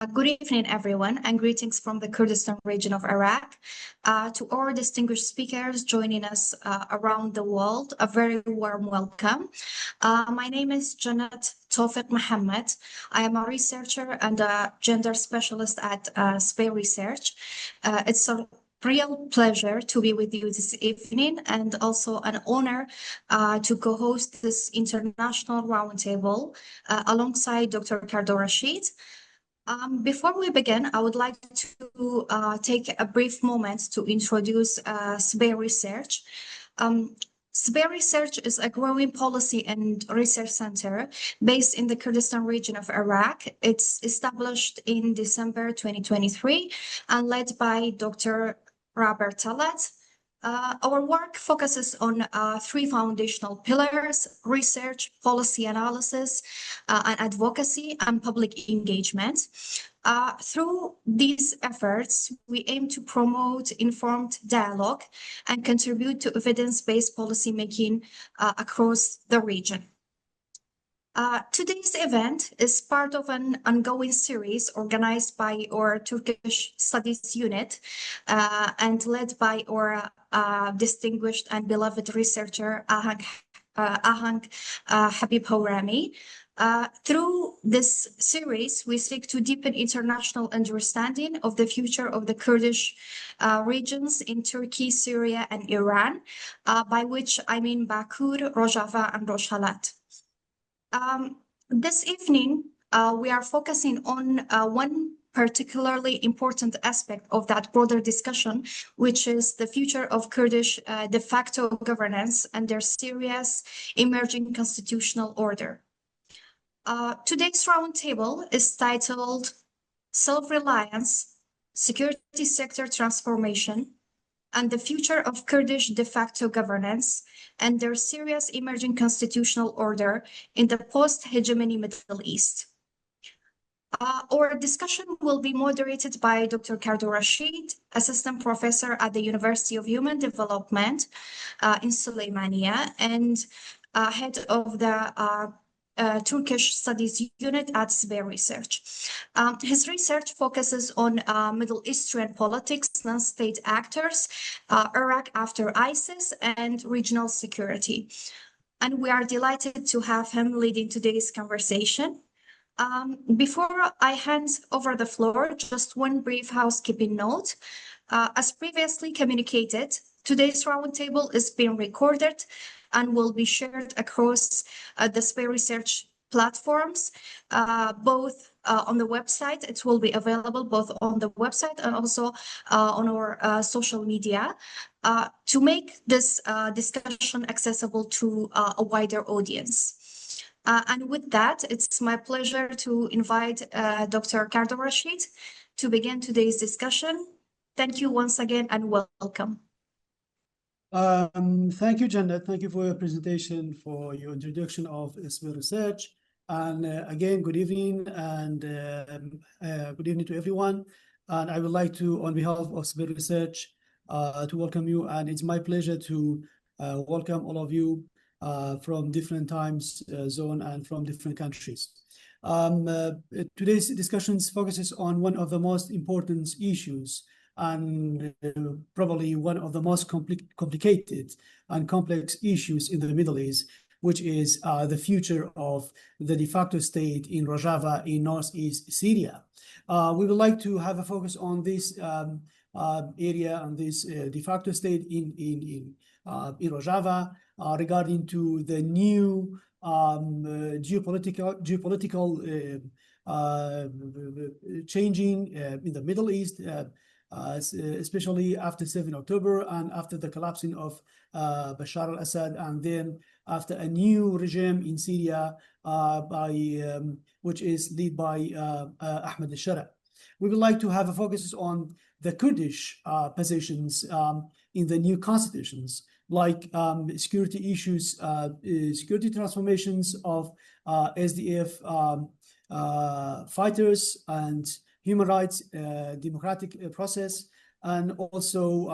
Good evening, everyone, and greetings from the Kurdistan region of Iraq. To our distinguished speakers joining us around the world, a very warm welcome. My name is Jannat Tawfiq Mohammed. I am a researcher and a gender specialist at Sbey Research. It's a real pleasure to be with you this evening, and also an honor to co-host this international roundtable alongside Dr. Kardo Rashid. Before we begin, I would like to take a brief moment to introduce Sbey Research. Sbey Research is a growing policy and research center based in the Kurdistan region of Iraq. It's established in December 2023 and led by Dr. Robert Talat. Our work focuses on three foundational pillars: research, policy analysis, and advocacy, and public engagement. Through these efforts, we aim to promote informed dialogue and contribute to evidence-based policymaking across the region. Today's event is part of an ongoing series organized by our Turkish Studies Unit and led by our distinguished and beloved researcher, Ahang Habib Hawrami. Through this series, we seek to deepen international understanding of the future of the Kurdish regions in Turkey, Syria, and Iran, by which I mean Bakur, Rojava, and Rojava. This evening, we are focusing on one particularly important aspect of that broader discussion, which is the future of Kurdish de facto governance and their Syria's emerging constitutional order. Today's roundtable is titled Self-Reliance, Security Sector Transformation, and the Future of Kurdish De Facto Governance and their Syria's Emerging Constitutional Order in the Post-Hegemony Middle East. Our discussion will be moderated by Dr. Kardo Rashid, Assistant Professor at the University of Human Development in Suleymania and Head of the Turkish Studies Unit at Sbey Research. His research focuses on Middle Eastern politics, non-state actors, Iraq after ISIS, and regional security. And we are delighted to have him leading today's conversation. Before I hand over the floor, just one brief housekeeping note. As previously communicated, today's roundtable is being recorded and will be shared across the Sbey Research platforms, both on the website. It will be available both on the website and also on our social media to make this discussion accessible to a wider audience. And with that, it's my pleasure to invite Dr. Kardo Rashid to begin today's discussion. Thank you once again and welcome. Thank you, Jannat. Thank you for your presentation, for your introduction of Sbey Research. And again, good evening and good evening to everyone. And I would like to, on behalf of Sbey Research, to welcome you. And it's my pleasure to welcome all of you from different times zone and from different countries. Today's discussions focuses on one of the most important issues and probably one of the most complicated and complex issues in the Middle East, which is the future of the de facto state in Rojava in northeast Syria. We would like to have a focus on this area and this de facto state in Rojava regarding to the new geopolitical changing in the Middle East, especially after 7 October and after the collapsing of Bashar al-Assad, and then after a new regime in Syria which is led by Ahmed al-Shara. We would like to have a focus on the Kurdish positions in the new constitutions, like security issues, security transformations of SDF fighters and human rights, democratic process, and also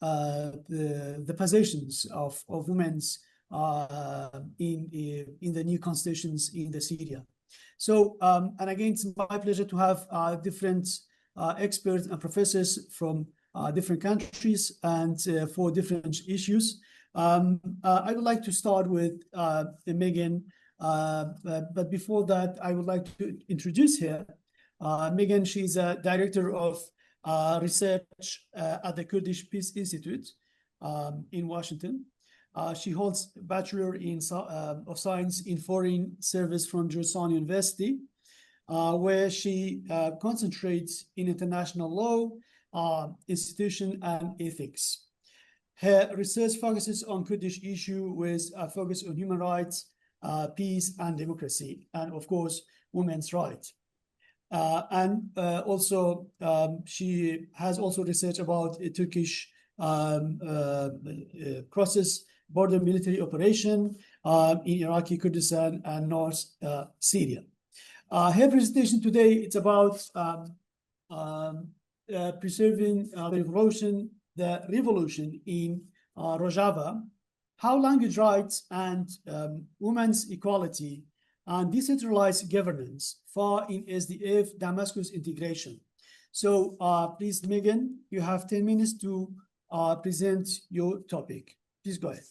the positions of women's in the new constitutions in the Syria. So, and again, it's my pleasure to have different experts and professors from different countries and for different issues. I would like to start with Meghan, but before that, I would like to introduce her. Meghan, she's a director of research at the Kurdish Peace Institute in Washington. She holds a Bachelor of Science in Foreign Service from Georgetown University, where she concentrates in international law, institution, and ethics. Her research focuses on Kurdish issue with a focus on human rights, peace, and democracy, and of course, women's rights. Also, she has also research about a Turkish cross-border military operation in Iraqi Kurdistan and North Syria. Her presentation today, it's about preserving the revolution in Rojava, how language rights and women's equality and decentralized governance far in SDF Damascus integration. So please, Meghan, you have 10 minutes to present your topic. Please go ahead.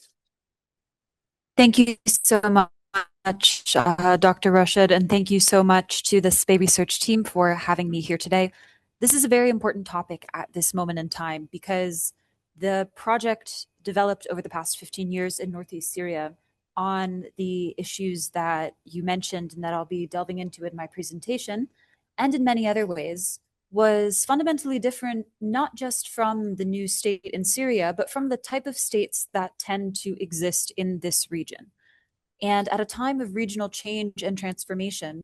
Thank you so much, Dr. Rashid, and thank you so much to the Sbey Research team for having me here today. This is a very important topic at this moment in time because the project developed over the past 15 years in Northeast Syria on the issues that you mentioned and that I'll be delving into in my presentation, and in many other ways, was fundamentally different, not just from the new state in Syria, but from the type of states that tend to exist in this region. And at a time of regional change and transformation,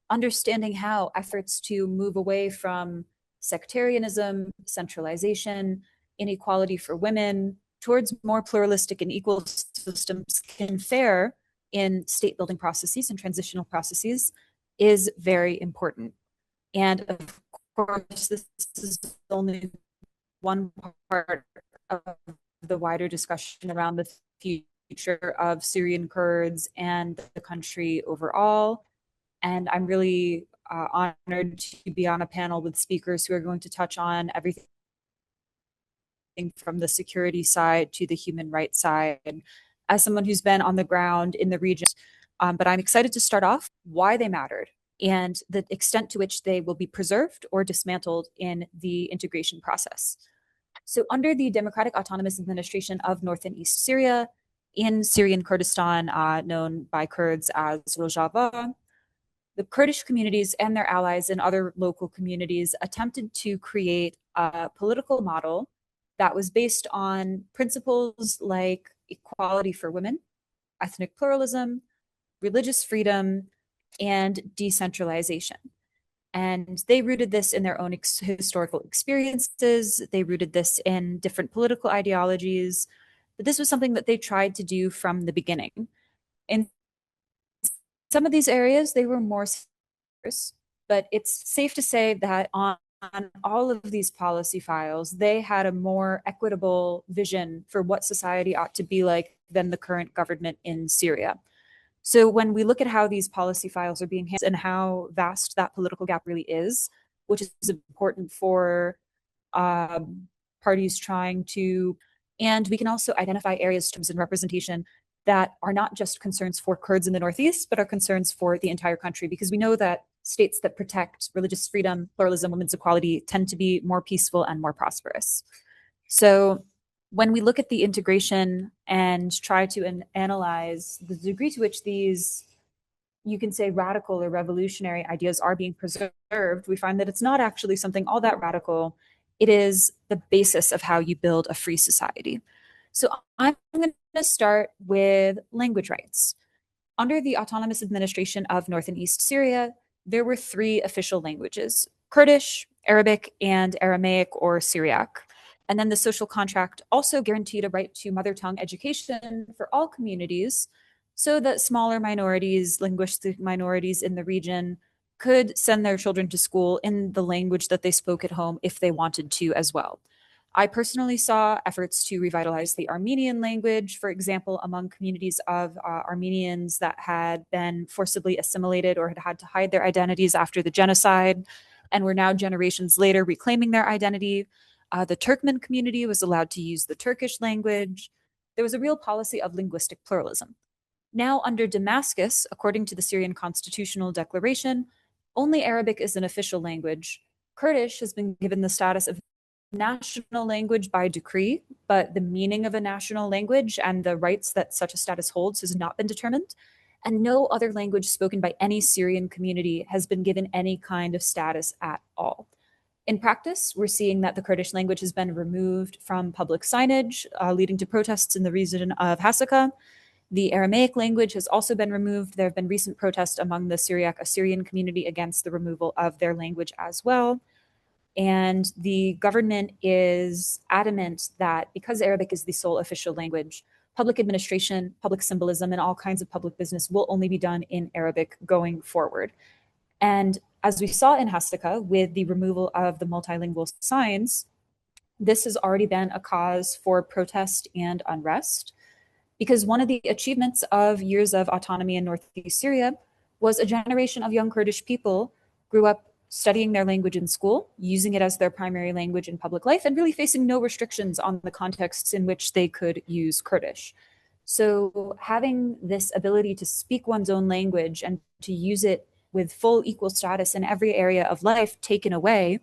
understanding how efforts to move away from sectarianism, centralization, inequality for women, towards more pluralistic and equal systems can fare in state building processes and transitional processes is very important. And of course, this is only one part of the wider discussion around the future of Syrian Kurds and the country overall. And I'm really honored to be on a panel with speakers who are going to touch on everything from the security side to the human rights side. And as someone who's been on the ground in the region, but I'm excited to start off why they mattered and the extent to which they will be preserved or dismantled in the integration process. So under the Democratic Autonomous Administration of North and East Syria, in Syrian Kurdistan, known by Kurds as Rojava, the Kurdish communities and their allies and other local communities attempted to create a political model that was based on principles like equality for women, ethnic pluralism, religious freedom, and decentralization. And they rooted this in their own historical experiences. They rooted this in different political ideologies. But this was something that they tried to do from the beginning. In some of these areas, they were more serious, but it's safe to say that on all of these policy files, they had a more equitable vision for what society ought to be like than the current government in Syria. So when we look at how these policy files are being handled and how vast that political gap really is, which is important for parties trying to, and we can also identify areas, terms, and representation that are not just concerns for Kurds in the Northeast, but are concerns for the entire country, because we know that states that protect religious freedom, pluralism, women's equality tend to be more peaceful and more prosperous. So when we look at the integration and try to analyze the degree to which these, you can say, radical or revolutionary ideas are being preserved, we find that it's not actually something all that radical. It is the basis of how you build a free society. So I'm going to start with language rights. Under the Autonomous Administration of North and East Syria, there were 3 official languages: Kurdish, Arabic, and Aramaic or Syriac. And then the social contract also guaranteed a right to mother tongue education for all communities so that smaller minorities, linguistic minorities in the region could send their children to school in the language that they spoke at home if they wanted to as well. I personally saw efforts to revitalize the Armenian language, for example, among communities of Armenians that had been forcibly assimilated or had had to hide their identities after the genocide, and were now generations later reclaiming their identity. The Turkmen community was allowed to use the Turkish language. There was a real policy of linguistic pluralism. Now, under Damascus, according to the Syrian Constitutional Declaration, only Arabic is an official language. Kurdish has been given the status of national language by decree, but the meaning of a national language and the rights that such a status holds has not been determined. And no other language spoken by any Syrian community has been given any kind of status at all. In practice, we're seeing that the Kurdish language has been removed from public signage, leading to protests in the region of Hasaka. The Aramaic language has also been removed. There have been recent protests among the Syriac Assyrian community against the removal of their language as well. And the government is adamant that because Arabic is the sole official language, public administration, public symbolism, and all kinds of public business will only be done in Arabic going forward. And as we saw in Hasaka with the removal of the multilingual signs, this has already been a cause for protest and unrest, because one of the achievements of years of autonomy in Northeast Syria was a generation of young Kurdish people grew up studying their language in school, using it as their primary language in public life, and really facing no restrictions on the contexts in which they could use Kurdish. So having this ability to speak one's own language and to use it with full equal status in every area of life taken away,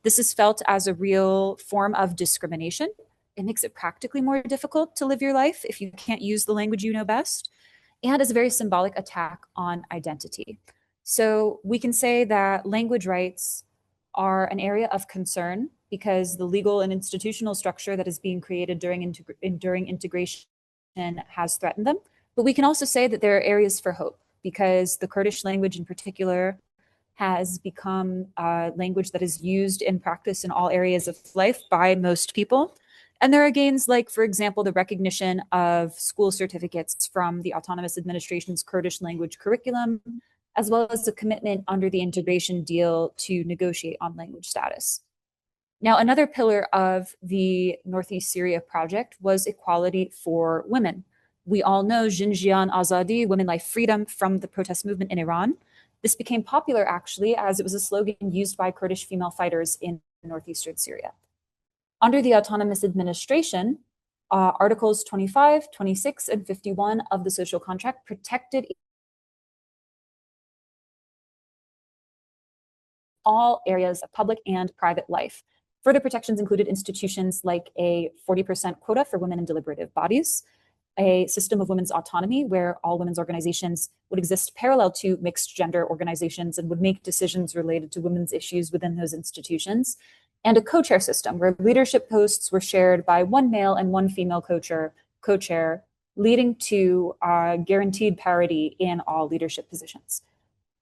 this is felt as a real form of discrimination. It makes it practically more difficult to live your life if you can't use the language you know best, and is a very symbolic attack on identity. So we can say that language rights are an area of concern because the legal and institutional structure that is being created during integration has threatened them. But we can also say that there are areas for hope because the Kurdish language in particular has become a language that is used in practice in all areas of life by most people. And there are gains like, for example, the recognition of school certificates from the Autonomous Administration's Kurdish language curriculum, as well as a commitment under the integration deal to negotiate on language status. Now, another pillar of the Northeast Syria project was equality for women. We all know Jinjian Azadi, Women Life Freedom, from the protest movement in Iran. This became popular, actually, as it was a slogan used by Kurdish female fighters in northeastern Syria. Under the Autonomous Administration, Articles 25, 26, and 51 of the social contract protected all areas of public and private life. Further protections included institutions like a 40% quota for women in deliberative bodies, a system of women's autonomy where all women's organizations would exist parallel to mixed gender organizations and would make decisions related to women's issues within those institutions, and a co-chair system where leadership posts were shared by one male and one female co-chair, leading to guaranteed parity in all leadership positions.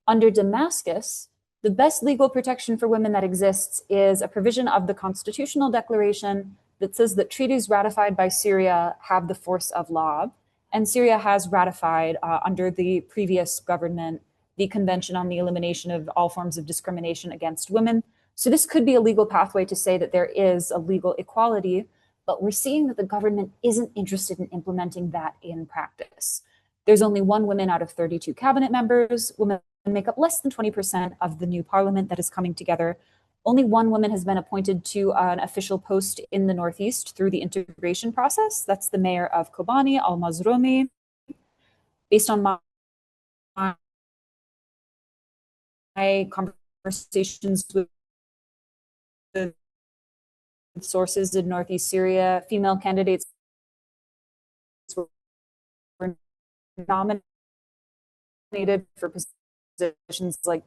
Under Damascus, the best legal protection for women that exists is a provision of the Constitutional Declaration that says that treaties ratified by Syria have the force of law. And Syria has ratified, under the previous government, the Convention on the Elimination of All Forms of Discrimination Against Women. So this could be a legal pathway to say that there is a legal equality, but we're seeing that the government isn't interested in implementing that in practice. There's only one woman out of 32 cabinet members. Women make up less than 20% of the new parliament that is coming together. Only one woman has been appointed to an official post in the Northeast through the integration process. That's the mayor of Kobani, Al-Mazroumi. Based on my conversations with sources in Northeast Syria, female candidates were nominated for positions like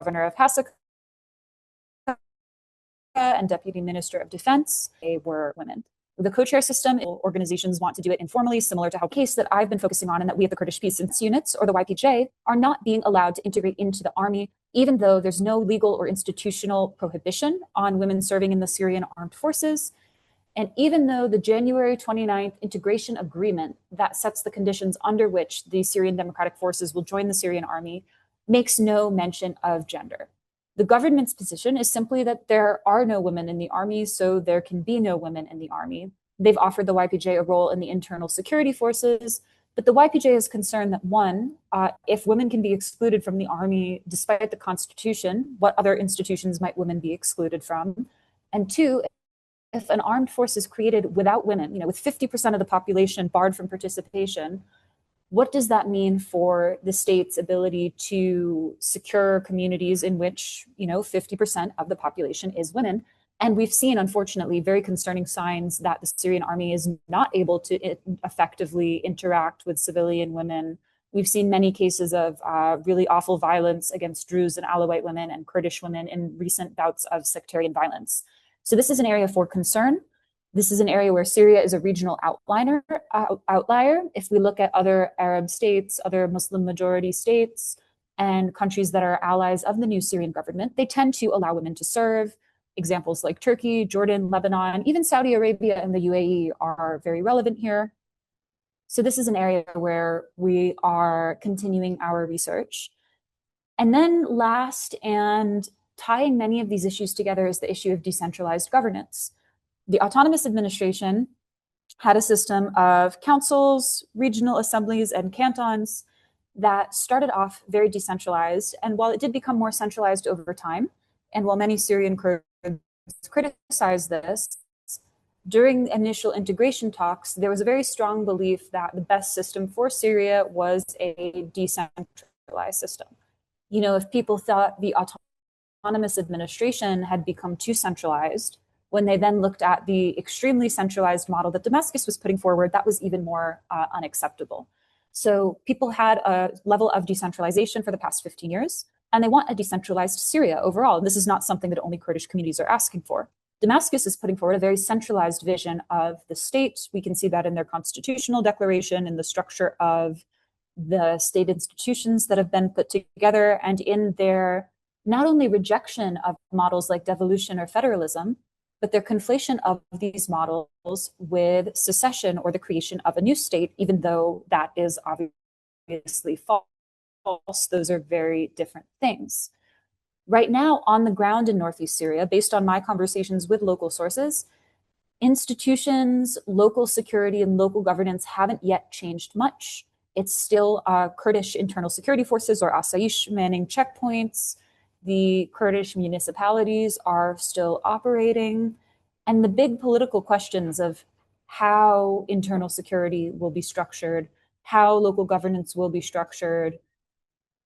governor of Hasaka and deputy minister of defense. They were women. The co-chair system, organizations want to do it informally, similar to how case that I've been focusing on, and that we at the Kurdish Peace Units, or the YPJ, are not being allowed to integrate into the army, even though there's no legal or institutional prohibition on women serving in the Syrian armed forces. And even though the January 29th integration agreement that sets the conditions under which the Syrian Democratic Forces will join the Syrian army makes no mention of gender. The government's position is simply that there are no women in the army, so there can be no women in the army. They've offered the YPJ a role in the internal security forces, but the YPJ is concerned that one, if women can be excluded from the army despite the constitution, what other institutions might women be excluded from? And two, if an armed force is created without women, with 50% of the population barred from participation, what does that mean for the state's ability to secure communities in which, 50% of the population is women? And we've seen, unfortunately, very concerning signs that the Syrian army is not able to effectively interact with civilian women. We've seen many cases of really awful violence against Druze and Alawite women and Kurdish women in recent bouts of sectarian violence. So this is an area for concern. This is an area where Syria is a regional outlier. If we look at other Arab states, other Muslim majority states, and countries that are allies of the new Syrian government, they tend to allow women to serve. Examples like Turkey, Jordan, Lebanon, even Saudi Arabia and the UAE are very relevant here. So this is an area where we are continuing our research. And then last, and tying many of these issues together, is the issue of decentralized governance. The autonomous administration had a system of councils, regional assemblies, and cantons that started off very decentralized. And while it did become more centralized over time, and while many Syrian Kurds criticized this, during initial integration talks, there was a very strong belief that the best system for Syria was a decentralized system. If people thought the autonomous administration had become too centralized, when they then looked at the extremely centralized model that Damascus was putting forward, that was even more unacceptable. So people had a level of decentralization for the past 15 years, and they want a decentralized Syria overall. And this is not something that only Kurdish communities are asking for. Damascus is putting forward a very centralized vision of the state. We can see that in their constitutional declaration, in the structure of the state institutions that have been put together, and in their not only rejection of models like devolution or federalism, but their conflation of these models with secession or the creation of a new state, even though that is obviously false. Those are very different things. Right now, on the ground in Northeast Syria, based on my conversations with local sources, institutions, local security, and local governance haven't yet changed much. It's still Kurdish internal security forces or Asayish manning checkpoints. The Kurdish municipalities are still operating. And the big political questions of how internal security will be structured, how local governance will be structured,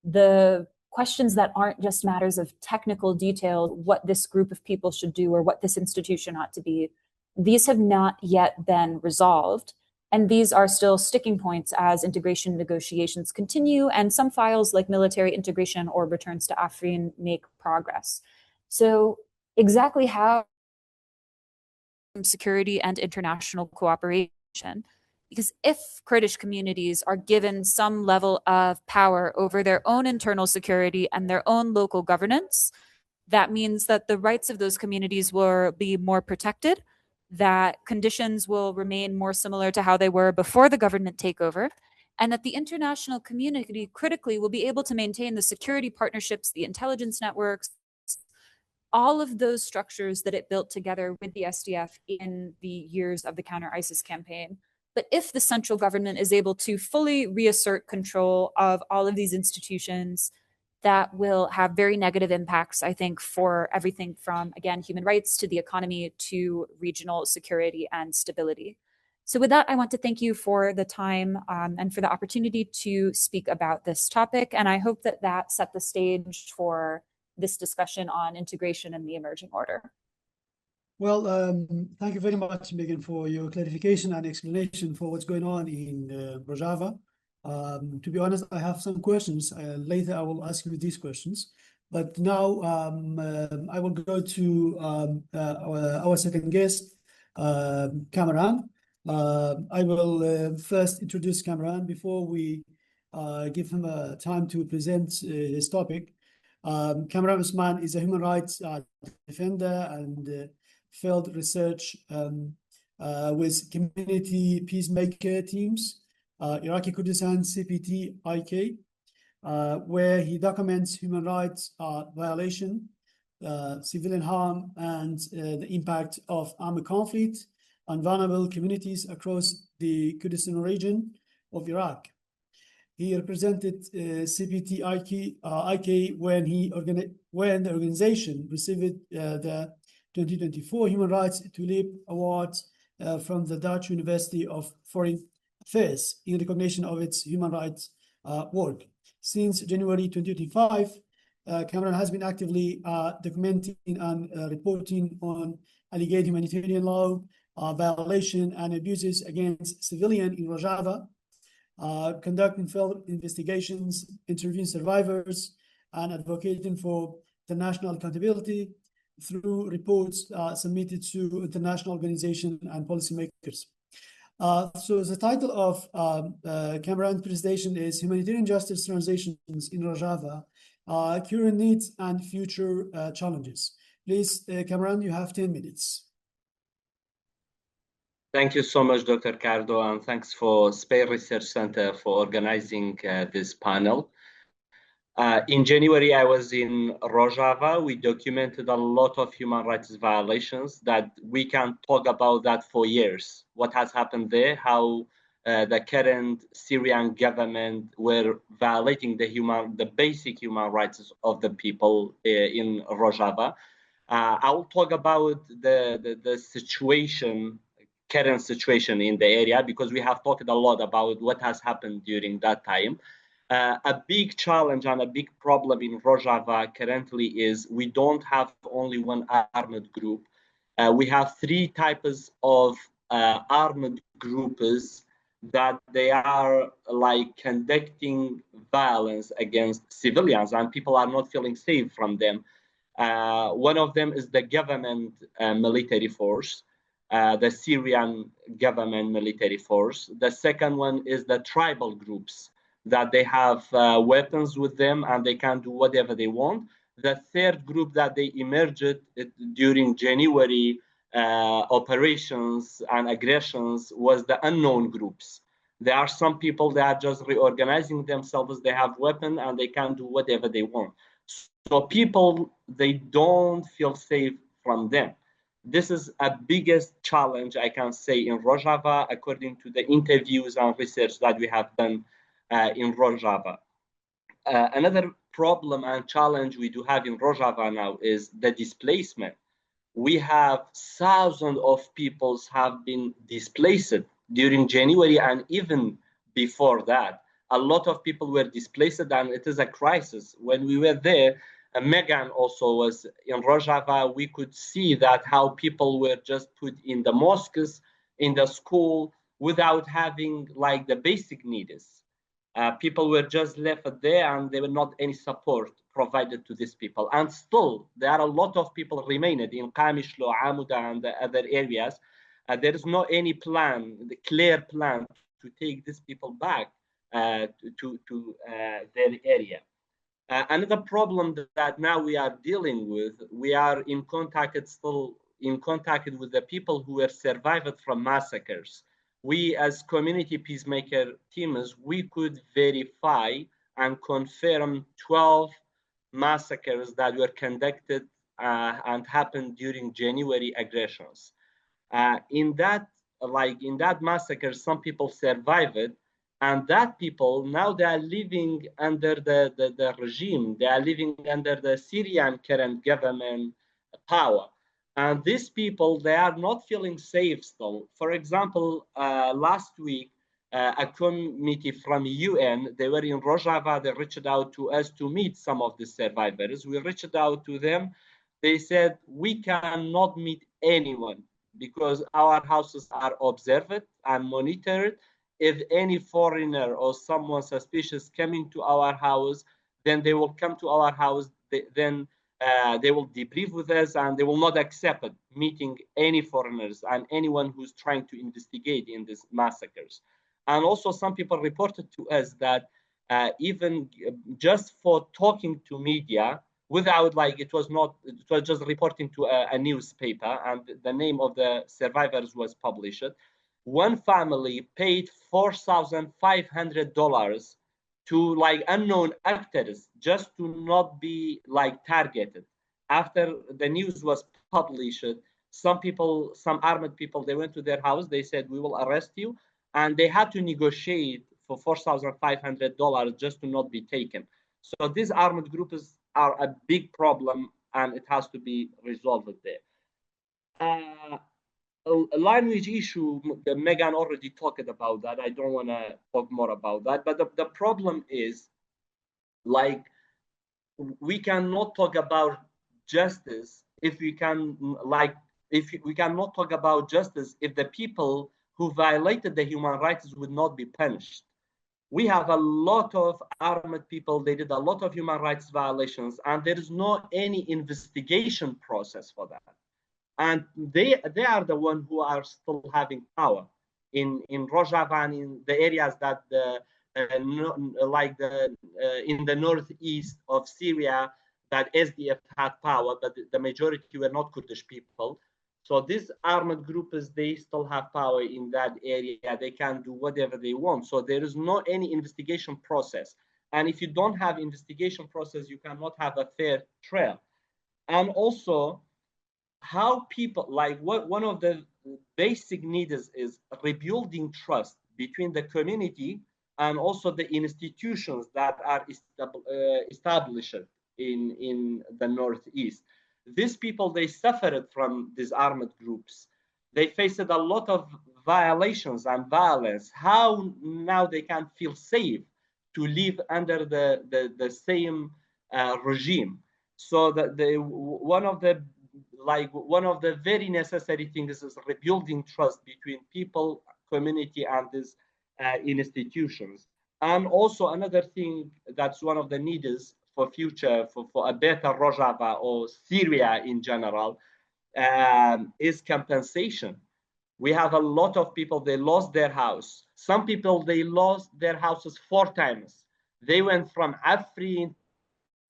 the questions that aren't just matters of technical detail, what this group of people should do or what this institution ought to be, these have not yet been resolved. And these are still sticking points as integration negotiations continue, and some files like military integration or returns to Afrin make progress. So exactly how security and international cooperation, because if Kurdish communities are given some level of power over their own internal security and their own local governance, that means that the rights of those communities will be more protected, that conditions will remain more similar to how they were before the government takeover, and that the international community critically will be able to maintain the security partnerships, the intelligence networks, all of those structures that it built together with the SDF in the years of the counter-ISIS campaign. But if the central government is able to fully reassert control of all of these institutions, that will have very negative impacts, I think, for everything from, again, human rights to the economy to regional security and stability. So with that, I want to thank you for the time and for the opportunity to speak about this topic. And I hope that that set the stage for this discussion on integration and the emerging order. Well, thank you very much, Megan, for your clarification and explanation for what's going on in Rojava. To be honest, I have some questions. Later, I will ask you these questions. But now I will go to our second guest, Kamaran. I will first introduce Kamaran before we give him time to present his topic. Kamaran Osman is a human rights defender and field research with community peacemaker teams, Iraqi Kurdistan CPT-IK, where he documents human rights violation civilian harm, and the impact of armed conflict on vulnerable communities across the Kurdistan region of Iraq. He represented CPT-IK when the organization received the 2024 Human Rights Tulip Award from the Dutch University of Foreign Affairs in recognition of its human rights work. Since January 2025, Kamaran has been actively documenting and reporting on alleged humanitarian law violation and abuses against civilians in Rojava, conducting field investigations, interviewing survivors, and advocating for international accountability through reports submitted to international organizations and policymakers. So the title of Kamaran's presentation is Humanitarian Justice Transitions in Rojava, Current Needs and Future Challenges. Please, Kamaran, you have 10 minutes. Thank you so much, Dr. Cardo, and thanks for Sbey Research Center for organizing this panel. In January, I was in Rojava. We documented a lot of human rights violations that we can talk about that for years. What has happened there, how the current Syrian government were violating the basic human rights of the people in Rojava. I'll talk about the situation, current situation in the area, because we have talked a lot about what has happened during that time. A big challenge and a big problem in Rojava currently is we don't have only one armed group. We have three types of armed groups that they are like conducting violence against civilians, and people are not feeling safe from them. One of them is the government military force, the Syrian government military force. The second one is the tribal groups, that they have weapons with them and they can do whatever they want. The third group that they emerged during January operations and aggressions was the unknown groups. There are some people that are just reorganizing themselves, they have weapons and they can do whatever they want. So people, they don't feel safe from them. This is a biggest challenge, I can say, in Rojava, according to the interviews and research that we have done in Rojava. Another problem and challenge we do have in Rojava now is the displacement. We have thousands of people have been displaced during January and even before that. A lot of people were displaced and it is a crisis. When we were there, Meghan also was in Rojava. We could see that how people were just put in the mosques, in the school, without having like the basic needs. People were just left there and there were not any support provided to these people. And still, there are a lot of people remaining in Qamishlo, Amuda, and the other areas. There is no any plan, the clear plan to take these people back to their area. Another problem that now we are dealing with, we are still in contact with the people who were survived from massacres. We as community peacemaker teams, we could verify and confirm 12 massacres that were conducted and happened during January aggressions. In that massacre, some people survived, and that people now they are living under the regime. They are living under the Syrian current government power. And these people, they are not feeling safe still. For example, last week, a committee from UN, they were in Rojava, they reached out to us to meet some of the survivors. We reached out to them. They said, we cannot meet anyone because our houses are observed and monitored. If any foreigner or someone suspicious coming to our house, then they will come to our house, they will debrief with us and they will not accept it, meeting any foreigners and anyone who's trying to investigate in these massacres. And also some people reported to us that even just for talking to media, without it was just reporting to a newspaper and the name of the survivors was published. One family paid $4,500 to unknown actors just to not be targeted. after the news was published, some people, some armed people, they went to their house. They said, we will arrest you. And they had to negotiate for $4,500 just to not be taken. So these armed groups are a big problem, and it has to be resolved there. A language issue, Meghan already talked about that. I don't want to talk more about that. But the problem is, like, we cannot talk about justice if we can, like, if we cannot talk about justice if the people who violated the human rights would not be punished. We have a lot of armed people. They did a lot of human rights violations, and there is no any investigation process for that. And they are the ones who are still having power in Rojava and in the areas that in the northeast of Syria that SDF had power, but the majority were not Kurdish people. So these armed groups, they still have power in that area. They can do whatever they want. So there is no any investigation process. And if you don't have investigation process, you cannot have a fair trial. And also, how people, like, one of the basic needs is rebuilding trust between the community and also the institutions that are established in the northeast. These people, they suffered from these armed groups. They faced a lot of violations and violence. How now they can feel safe to live under the same regime? So one of the very necessary things is rebuilding trust between people, community, and these institutions. And also another thing that's one of the needs for future, for a better Rojava or Syria in general, is compensation. We have a lot of people, they lost their house. Some people, they lost their houses 4 times. They went from Afrin,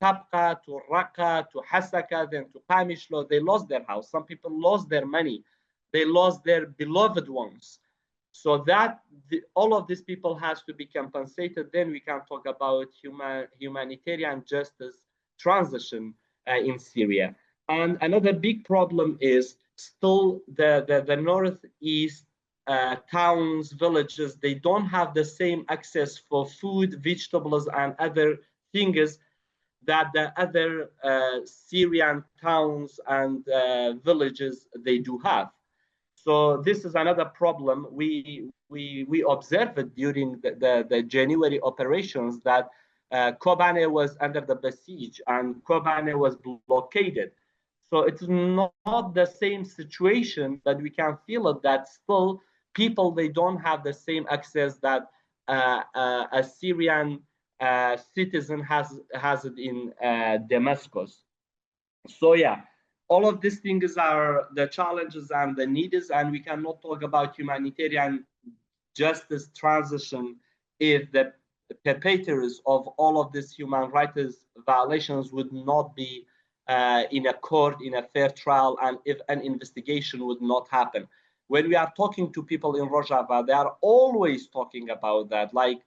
Tabqa, to Raqqa, to Hasaka, then to Qamishlo. They lost their house. Some people lost their money. They lost their beloved ones. So that all of these people has to be compensated. Then we can talk about humanitarian justice transition in Syria. And another big problem is still the northeast towns, villages. They don't have the same access for food, vegetables, and other things that the other Syrian towns and villages they do have. So this is another problem. We observed during the January operations that Kobane was under the besiege and Kobane was blockaded. So it's not the same situation, but we can feel it that still people, they don't have the same access that a Syrian citizen has it in Damascus. So yeah, all of these things are the challenges and the needs, and we cannot talk about humanitarian justice transition if the perpetrators of all of these human rights violations would not be in a court, in a fair trial, and if an investigation would not happen. When we are talking to people in Rojava, they are always talking about that. Like,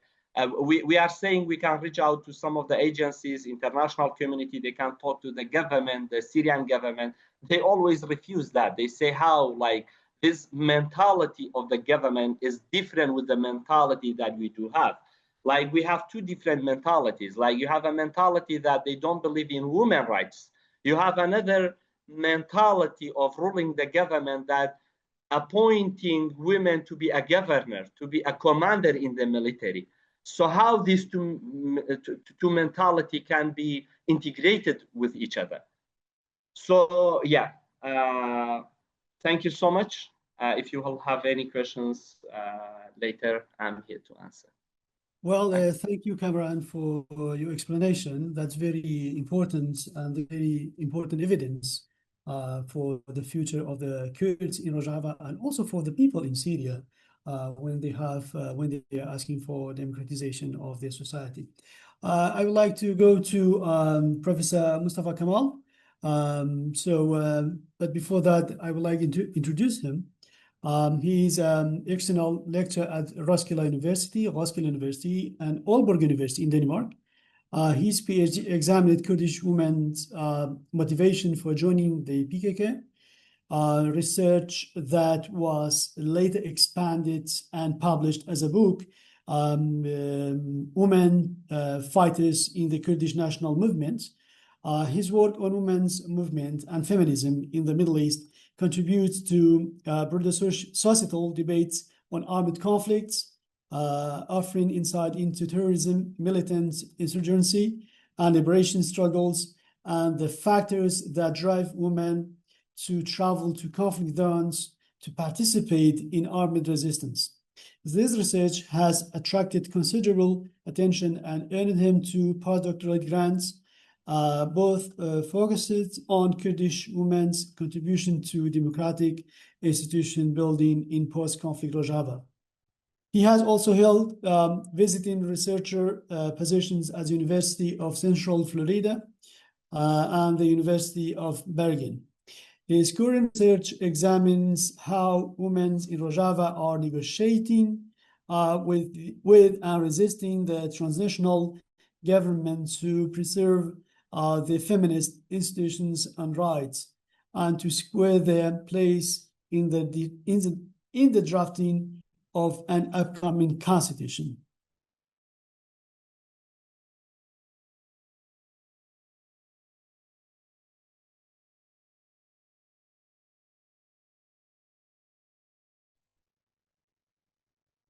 we are saying we can reach out to some of the agencies, international community, they can talk to the government, the Syrian government. They always refuse that. They say how, like, this mentality of the government is different with the mentality that we do have. Like, we have 2 different mentalities. Like, you have a mentality that they don't believe in women's rights. You have another mentality of ruling the government that appointing women to be a governor, to be a commander in the military. So how these two mentality can be integrated with each other? So yeah, thank you so much. If you will have any questions later, I'm here to answer. Well, thank you, Kamaran, for your explanation. That's very important and very important evidence for the future of the Kurds in Rojava and also for the people in Syria when they are asking for democratization of their society. I would like to go to Professor Mustafa Kamal. But before that, I would like to introduce him. He's an external lecturer at Roskilde University and Aalborg University in Denmark. His PhD examined Kurdish women's motivation for joining the PKK, research that was later expanded and published as a book, Women Fighters in the Kurdish National Movement. His work on women's movement and feminism in the Middle East contributes to broader societal debates on armed conflicts, offering insight into terrorism, militant insurgency, and liberation struggles, and the factors that drive women to travel to conflict zones to participate in armed resistance. This research has attracted considerable attention and earned him two postdoctoral grants, both focused on Kurdish women's contribution to democratic institution building in post-conflict Rojava. He has also held visiting researcher positions at the University of Central Florida and the University of Bergen. His current research examines how women in Rojava are negotiating with and resisting the transnational government to preserve the feminist institutions and rights, and to square their place in the drafting of an upcoming constitution.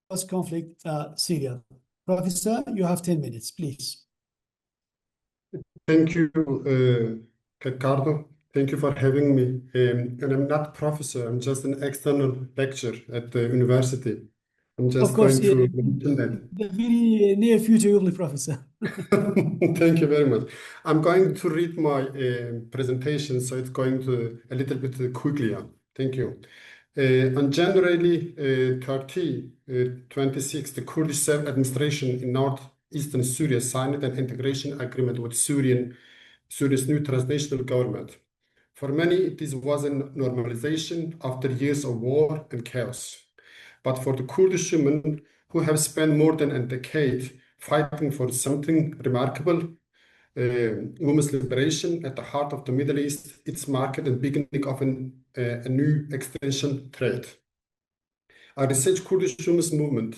Post-conflict Syria. Professor, you have 10 minutes, please. Thank you, Ricardo. Thank you for having me. And I'm not professor, I'm just an external lecturer at the university. I'm just Of course, going to mention that. the very near future you will be professor. Thank you very much. I'm going to read my presentation, so it's going to a little bit quickly. Thank you. On January 30, 26, the Kurdish self-administration in northeastern Syria signed an integration agreement with Syria's new transnational government. For many, this was a normalization after years of war and chaos. But for the Kurdish women who have spent more than a decade fighting for something remarkable, women's liberation at the heart of the Middle East, it's marked the beginning of a new extension trade. I research Kurdish women's movement.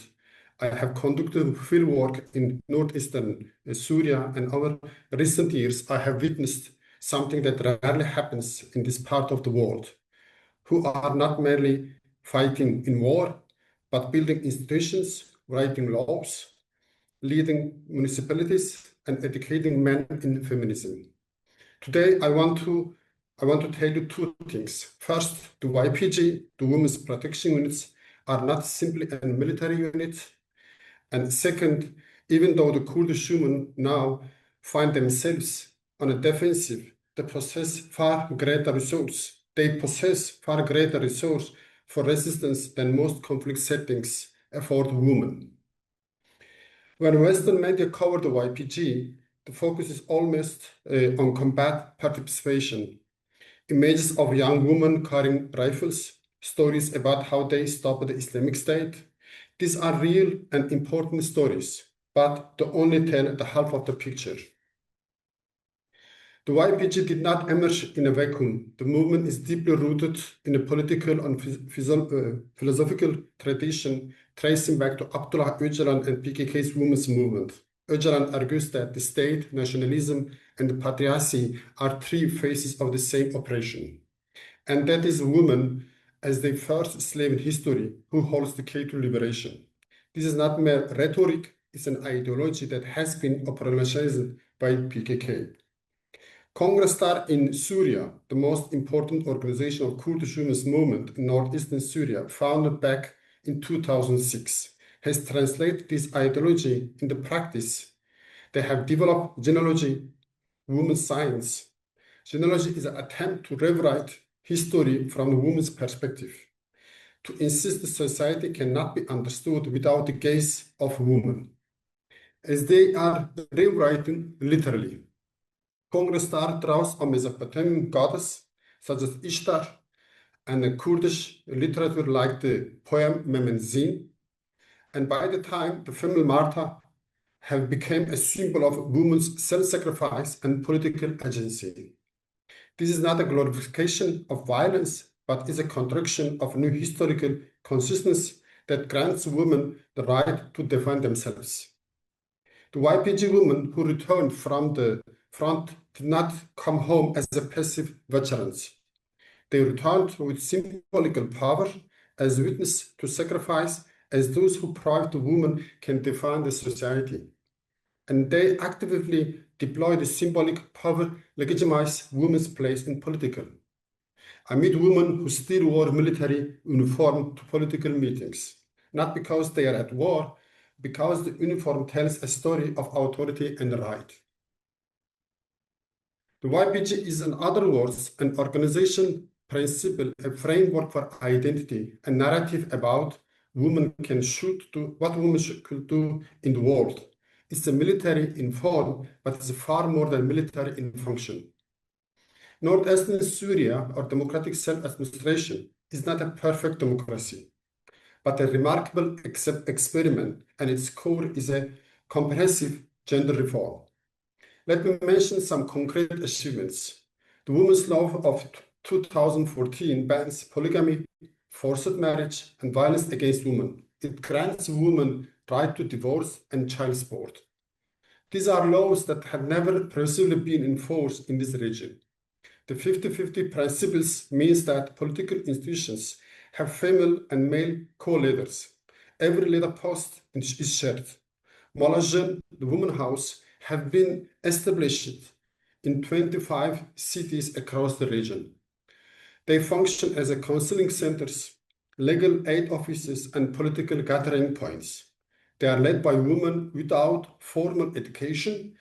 I have conducted field work in northeastern Syria, and over recent years, I have witnessed something that rarely happens in this part of the world, who are not merely fighting in war, but building institutions, writing laws, leading municipalities, and educating men in feminism. Today, I want to tell you two things. First, the YPG, the Women's Protection Units, are not simply a military unit. And second, even though the Kurdish women now find themselves on a defensive, they possess far greater resource. They possess far greater resource for resistance than most conflict settings afford women. When Western media cover the YPG, the focus is almost on combat participation. Images of young women carrying rifles, stories about how they stopped the Islamic State. These are real and important stories, but they only tell the half of the picture. The YPG did not emerge in a vacuum. The movement is deeply rooted in a political and philosophical tradition tracing back to Abdullah Öcalan and PKK's women's movement. Öcalan argues that the state, nationalism, and the patriarchy are three faces of the same operation. And that is women as the first slave in history who holds the key to liberation. This is not mere rhetoric, it's an ideology that has been operationalized by PKK. Congresstar in Syria, the most important organization of Kurdish women's movement in northeastern Syria, founded back in 2006, has translated this ideology into practice. They have developed genealogy, women's science. Genealogy is an attempt to rewrite history from the woman's perspective, to insist that society cannot be understood without the gaze of women, as they are rewriting literally. Congresstar draws on Mesopotamian goddess such as Ishtar and the Kurdish literature like the poem Memmenzin. And by the time the female Martha have become a symbol of women's self-sacrifice and political agency. This is not a glorification of violence, but is a contraction of new historical consistency that grants women the right to defend themselves. The YPG women who returned from the front did not come home as a passive veterans. They returned with symbolical power as witness to sacrifice, as those who prove the woman can defend the society. And they actively deploy the symbolic power, legitimize women's place in political. I meet women who still wore military uniform to political meetings, not because they are at war, because the uniform tells a story of authority and right. The YPG is, in other words, an organization principle, a framework for identity, a narrative about women can should do what women could do in the world. It's a military in form, but it's far more than military in function. Northeastern Syria, or democratic self-administration, is not a perfect democracy, but a remarkable experiment, and its core is a comprehensive gender reform. Let me mention some concrete achievements. The Women's Law of 2014 bans polygamy, forced marriage, and violence against women. It grants women right to divorce and child support. These are laws that have never previously been enforced in this region. The 50-50 principles means that political institutions have female and male co-leaders. Every leader post is shared. Malajan, the Women's House, have been established in 25 cities across the region. They function as a counseling centers, legal aid offices, and political gathering points. They are led by women without formal education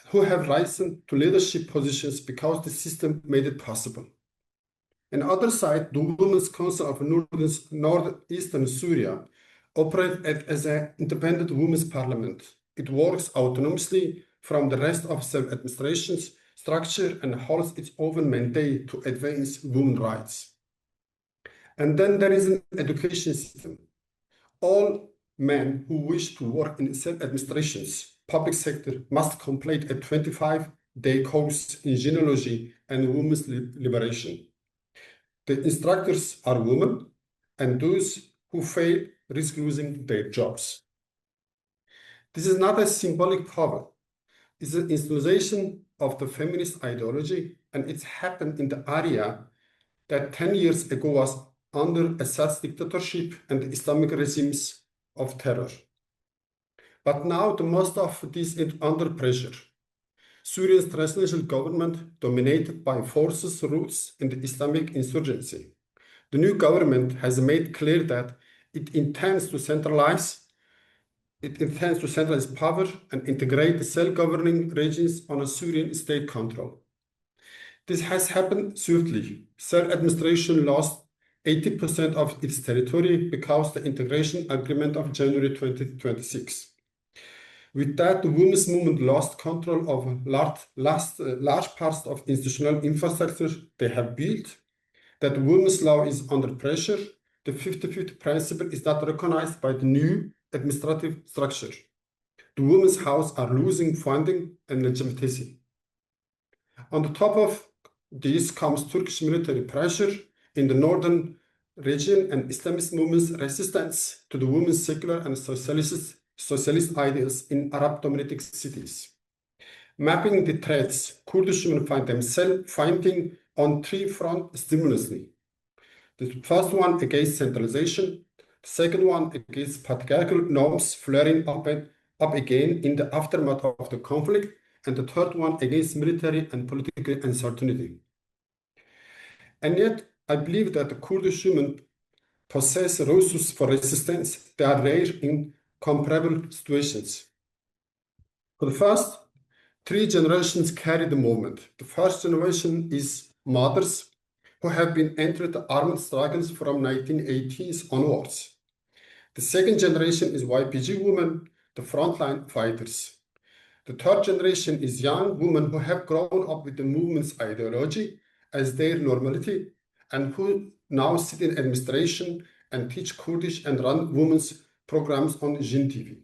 who have risen to leadership positions because the system made it possible. On the other side, the Women's Council of Northeastern Syria operates as an independent women's parliament. It works autonomously from the rest of self-administration's structure and holds its own mandate to advance women's rights. And then there is an education system. All men who wish to work in self-administration's public sector must complete a 25-day course in genealogy and women's liberation. The instructors are women, and those who fail risk losing their jobs. This is not a symbolic power. It's an institutionalization of the feminist ideology, and it's happened in the area that 10 years ago was under Assad's dictatorship and the Islamic regimes of terror. But now the most of this is under pressure. Syria's transitional government dominated by forces roots in the Islamic insurgency. The new government has made clear that it intends to centralize power and integrate the self-governing regions on a Syrian state control. This has happened swiftly. Self-administration lost 80% of its territory because the integration agreement of January 2026. With that, the women's movement lost control of large parts of institutional infrastructure they have built. That women's law is under pressure. The 50-50 principle is not recognized by the new administrative structure. The Women's House are losing funding and legitimacy. On the top of this comes Turkish military pressure in the northern region and Islamist movements' resistance to the women's secular and socialist ideals in Arab-dominated cities. Mapping the threats, Kurdish women find themselves fighting on three fronts simultaneously. The first one against centralization, the second one against patriarchal norms flaring up again in the aftermath of the conflict, and the third one against military and political uncertainty. And yet, I believe that the Kurdish women possess resources for resistance that are rare in comparable situations. For the first 3 generations carry the movement. The first generation is mothers who have been entered the armed struggles from 1980s onwards. The second generation is YPG women, the frontline fighters. The third generation is young women who have grown up with the movement's ideology as their normality and who now sit in administration and teach Kurdish and run women's programs on Jin TV.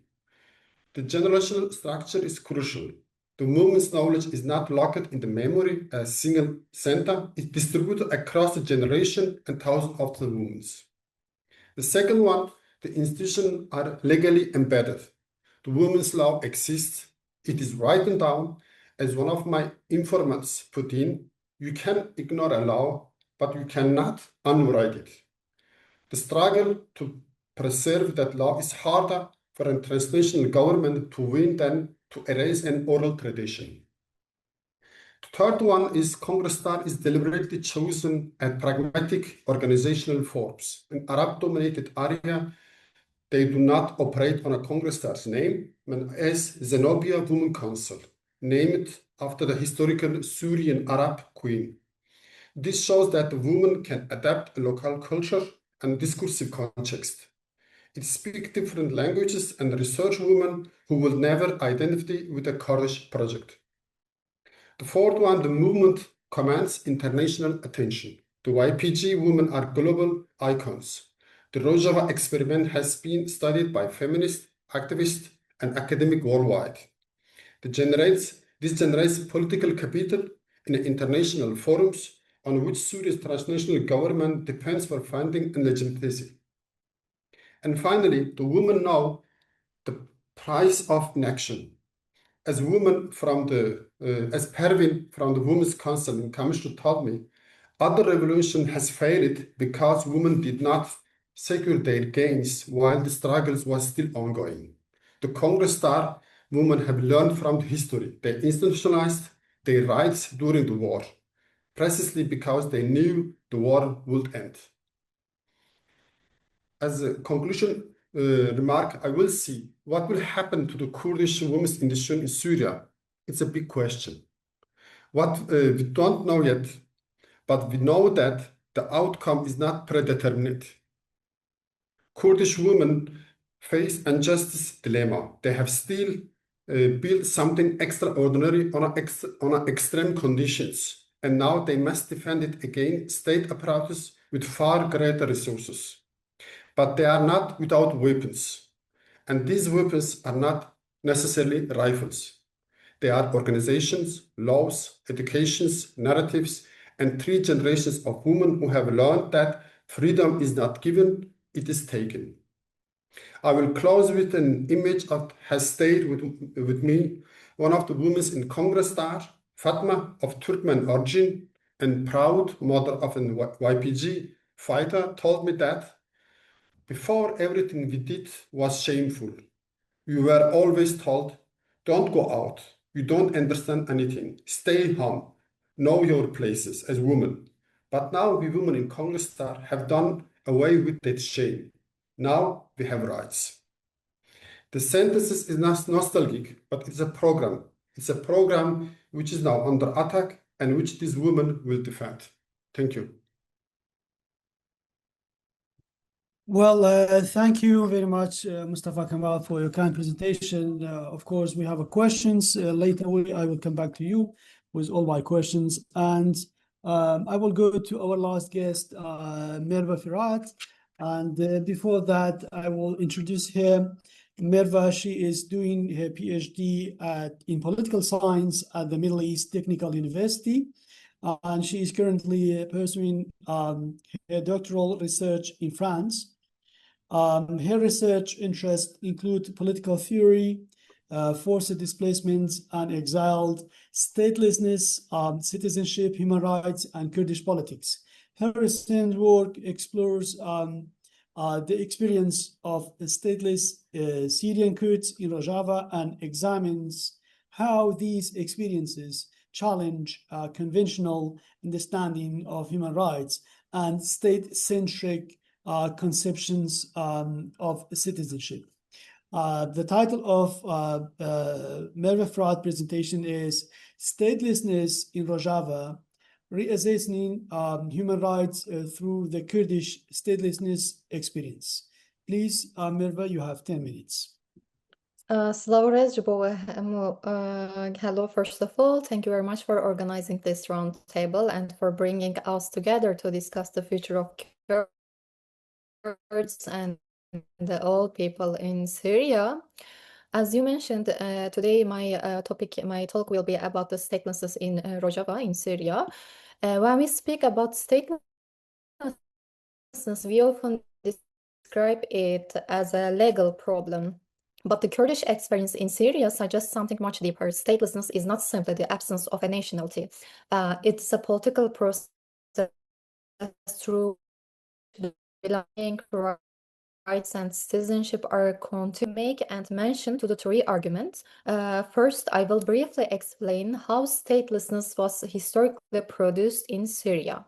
The generational structure is crucial. The movement's knowledge is not locked in the memory as a single center. It's distributed across the generation and thousands of the movements. The second one, the institutions are legally embedded. The women's law exists. It is written down. As one of my informants put in, you can ignore a law, but you cannot unwrite it. The struggle to preserve that law is harder for a transnational government to win than to erase an oral tradition. The third one is Kurdistan is deliberately chosen as pragmatic organizational forms. In Arab-dominated area, they do not operate on a Kurdistan name, but as Zenobia Women Council, named after the historical Syrian Arab queen. This shows that the woman can adapt a local culture and discursive context. It speaks different languages and research women who will never identify with the Kurdish project. The fourth one, the movement commands international attention. The YPG women are global icons. The Rojava experiment has been studied by feminists, activists, and academics worldwide. This generates political capital in international forums on which Syria's transnational government depends for funding and legitimacy. And finally, the women know the price of inaction. As Pervin from the Women's Council in Commission told me, other revolution has failed because women did not secure their gains while the struggles was still ongoing. The Congress Star women have learned from the history. They institutionalized their rights during the war, precisely because they knew the war would end. As a conclusion remark, I will see what will happen to the Kurdish women's institution in Syria. It's a big question. What we don't know yet, but we know that the outcome is not predetermined. Kurdish women face injustice dilemma. They have still built something extraordinary on extreme conditions, and now they must defend it against state apparatus with far greater resources. But they are not without weapons, and these weapons are not necessarily rifles. They are organizations, laws, educations, narratives, and 3 generations of women who have learned that freedom is not given, it is taken. I will close with an image that has stayed with me. One of the women in Congress Star, Fatma of Turkmen origin and proud mother of an YPG fighter, told me that before everything we did was shameful. We were always told, don't go out. You don't understand anything. Stay home. Know your places as women. But now we women in Congress Star have done away with that shame. Now we have rights. The sentence is not nostalgic, but it's a program. It's a program which is now under attack and which these women will defend. Thank you. Well, thank you very much, Mustafa Kamal, for your kind presentation. Of course, we have questions. Later, I will come back to you with all my questions. And I will go to our last guest, Merve Fırat. And before that, I will introduce her. Merve, she is doing her PhD in political science at the Middle East Technical University. And she is currently pursuing her doctoral research in France. Her research interests include political theory, forced displacements and exiled, statelessness, citizenship, human rights, and Kurdish politics. Her recent work explores the experience of stateless Syrian Kurds in Rojava and examines how these experiences challenge conventional understanding of human rights and state-centric conceptions of citizenship. The title of Merve Fırat presentation is Statelessness in Rojava, Reassessing Human Rights through the Kurdish Statelessness Experience. Please, Merve, you have 10 minutes. Hello, first of all, thank you very much for organizing this roundtable and for bringing us together to discuss the future of Kurds and all people in Syria. As you mentioned, today my talk will be about the statelessness in Rojava in Syria. When we speak about statelessness, we often describe it as a legal problem. But the Kurdish experience in Syria suggests something much deeper. Statelessness is not simply the absence of a nationality. It's a political process through belonging, rights, and citizenship are to make and mention to the three arguments. First, I will briefly explain how statelessness was historically produced in Syria.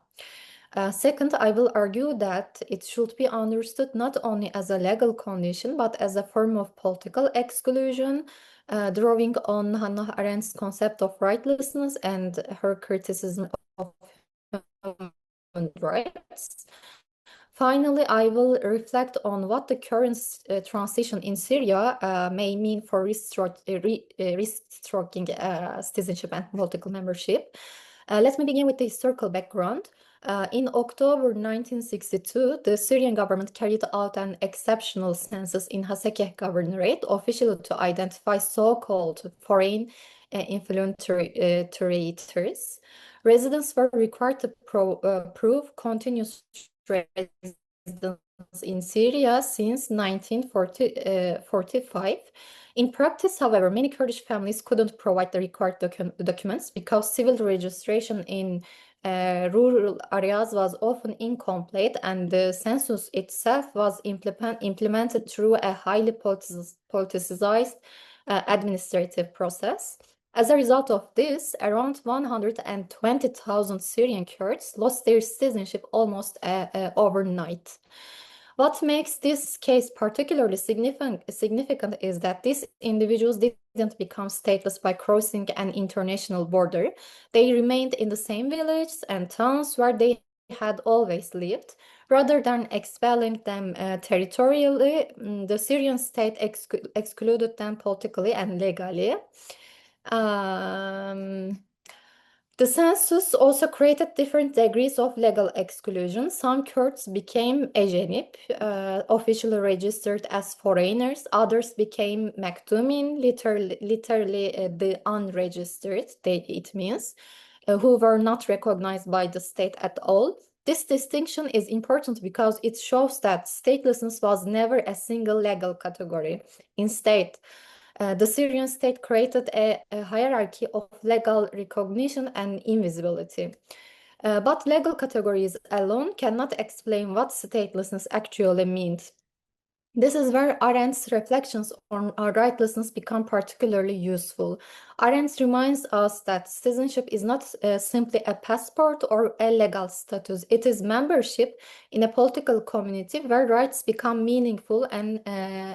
Second, I will argue that it should be understood not only as a legal condition, but as a form of political exclusion, drawing on Hannah Arendt's concept of rightlessness and her criticism of human rights. Finally, I will reflect on what the current transition in Syria may mean for restructuring citizenship and political membership. Let me begin with the historical background. In October 1962, the Syrian government carried out an exceptional census in Hasakeh Governorate, officially to identify so-called foreign infiltrators. Residents were required to prove continuous residence in Syria since 1945. In practice, however, many Kurdish families couldn't provide the required documents because civil registration in rural areas was often incomplete, and the census itself was implemented through a highly politicized administrative process. As a result of this, around 120,000 Syrian Kurds lost their citizenship almost overnight. What makes this case particularly significant is that these individuals didn't become stateless by crossing an international border. They remained in the same villages and towns where they had always lived. Rather than expelling them territorially, the Syrian state excluded them politically and legally. The census also created different degrees of legal exclusion. Some Kurds became ejenib, officially registered as foreigners. Others became maktumin, literally the unregistered, it means, who were not recognized by the state at all. This distinction is important because it shows that statelessness was never a single legal category. Instead, the Syrian state created a hierarchy of legal recognition and invisibility. But legal categories alone cannot explain what statelessness actually means. This is where Arendt's reflections on rightlessness become particularly useful. Arendt reminds us that citizenship is not simply a passport or a legal status. It is membership in a political community where rights become meaningful and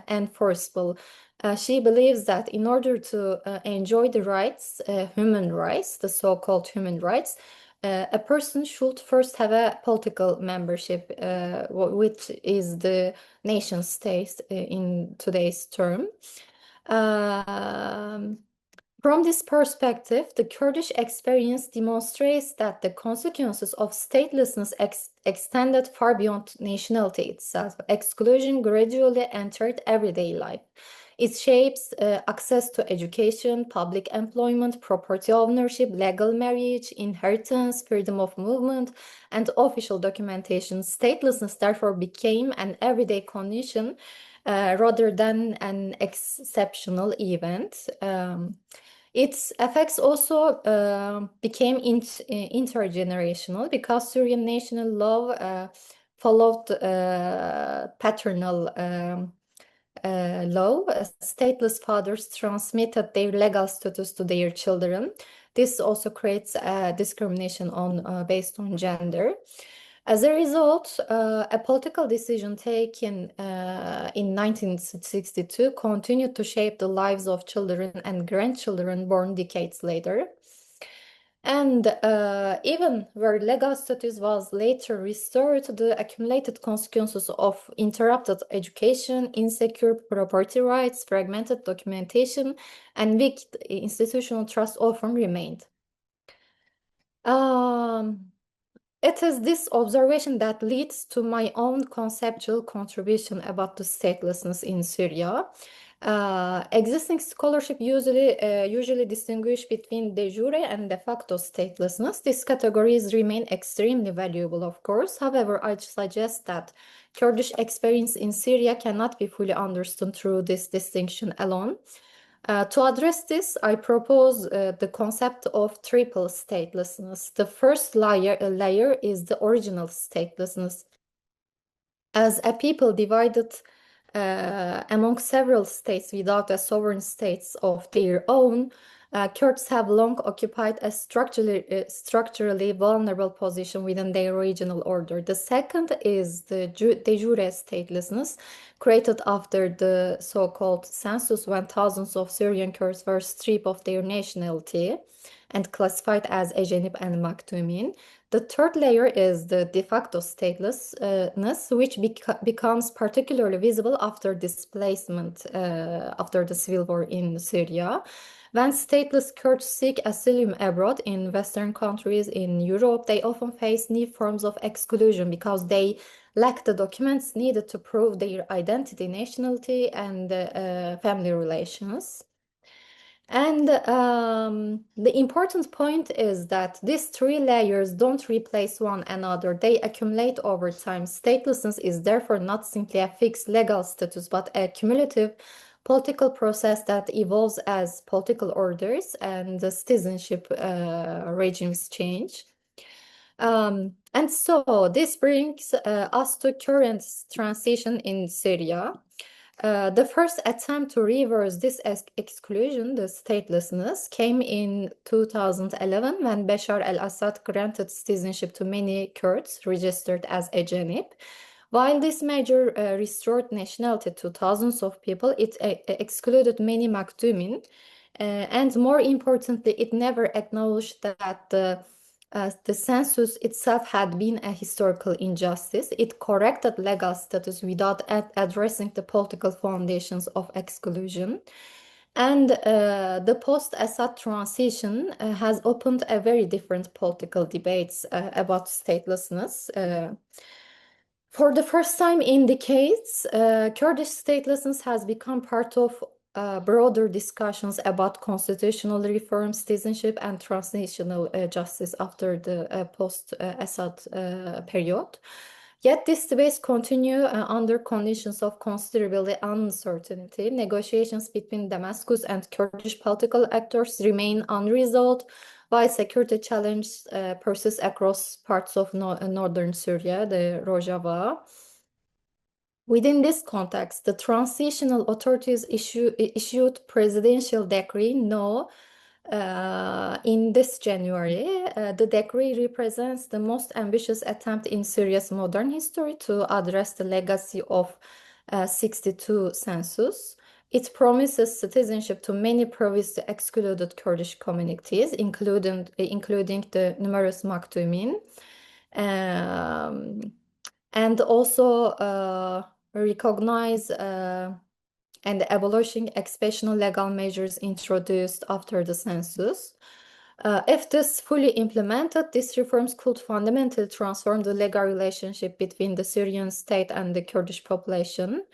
enforceable. She believes that in order to enjoy the rights, human rights, the so-called human rights, a person should first have a political membership, which is the nation state in today's term. From this perspective, the Kurdish experience demonstrates that the consequences of statelessness extended far beyond nationality itself. Exclusion gradually entered everyday life. It shapes access to education, public employment, property ownership, legal marriage, inheritance, freedom of movement, and official documentation. Statelessness therefore became an everyday condition rather than an exceptional event. Its effects also became intergenerational because Syrian national law followed paternal law. Stateless fathers transmitted their legal status to their children. This also creates discrimination based on gender. As a result, a political decision taken in 1962 continued to shape the lives of children and grandchildren born decades later. And even where legal status was later restored, the accumulated consequences of interrupted education, insecure property rights, fragmented documentation, and weak institutional trust often remained. It is this observation that leads to my own conceptual contribution about the statelessness in Syria. Existing scholarship usually distinguish between de jure and de facto statelessness. These categories remain extremely valuable, of course. However, I suggest that Kurdish experience in Syria cannot be fully understood through this distinction alone. To address this, I propose the concept of triple statelessness. The first layer is the original statelessness. As a people divided among several states without a sovereign states of their own, Kurds have long occupied a structurally vulnerable position within their regional order. The second is the de jure statelessness, created after the so-called census, when thousands of Syrian Kurds were stripped of their nationality and classified as Ejenib and Maktumin. The third layer is the de facto statelessness, which becomes particularly visible after displacement after the civil war in Syria. When stateless Kurds seek asylum abroad in Western countries in Europe, they often face new forms of exclusion because they lack the documents needed to prove their identity, nationality, and family relations. And the important point is that these three layers don't replace one another. They accumulate over time. Statelessness is therefore not simply a fixed legal status, but a cumulative political process that evolves as political orders and the citizenship regimes change. And so this brings us to current transition in Syria. The first attempt to reverse this exclusion, the statelessness, came in 2011 when Bashar al-Assad granted citizenship to many Kurds registered as Ejenib. While this measure restored nationality to thousands of people, it excluded many Maktumin, and more importantly, it never acknowledged that the census itself had been a historical injustice. It corrected legal status without addressing the political foundations of exclusion. And the post-Assad transition has opened a very different political debates about statelessness. For the first time in decades, Kurdish statelessness has become part of broader discussions about constitutional reform, citizenship, and transitional justice after the post-Assad period. Yet these debates continue under conditions of considerable uncertainty. Negotiations between Damascus and Kurdish political actors remain unresolved, while security challenges persist across parts of northern Syria, the Rojava. Within this context, the transitional authorities issued presidential decree No. In this January. The decree represents the most ambitious attempt in Syria's modern history to address the legacy of 62 census. It promises citizenship to many previously excluded Kurdish communities, including the numerous Maktumin, and also recognize and abolishing exceptional legal measures introduced after the census. If this fully implemented, these reforms could fundamentally transform the legal relationship between the Syrian state and the Kurdish population.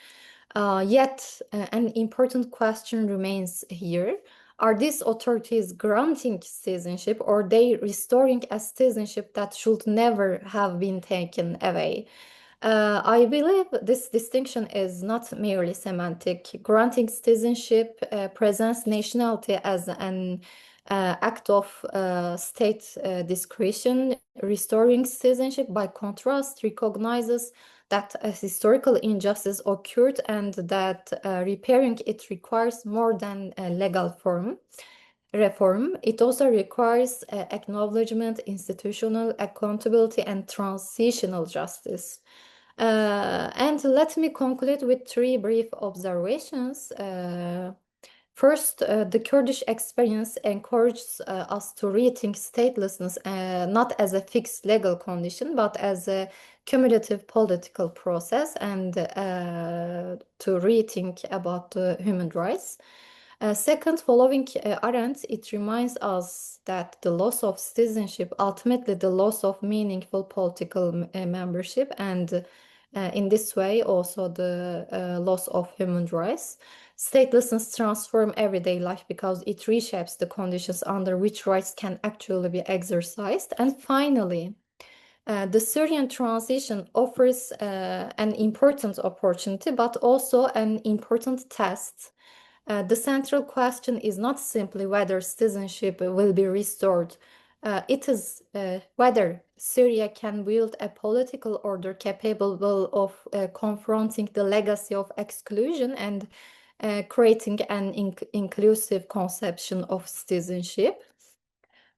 Yet, an important question remains here. Are these authorities granting citizenship, or are they restoring a citizenship that should never have been taken away? I believe this distinction is not merely semantic. Granting citizenship presents nationality as an act of state discretion. Restoring citizenship, by contrast, recognizes that a historical injustice occurred and that repairing it requires more than a legal reform. It also requires acknowledgement, institutional accountability, and transitional justice. And let me conclude with three brief observations. First, the Kurdish experience encourages us to rethink statelessness not as a fixed legal condition, but as a cumulative political process, and to rethink about human rights. Second, following Arendt, it reminds us that the loss of citizenship, ultimately the loss of meaningful political membership, and In this way, also the loss of human rights. Statelessness transforms everyday life because it reshapes the conditions under which rights can actually be exercised. And finally, the Syrian transition offers an important opportunity, but also an important test. The central question is not simply whether citizenship will be restored. It is whether Syria can build a political order capable of confronting the legacy of exclusion and creating an inclusive conception of citizenship.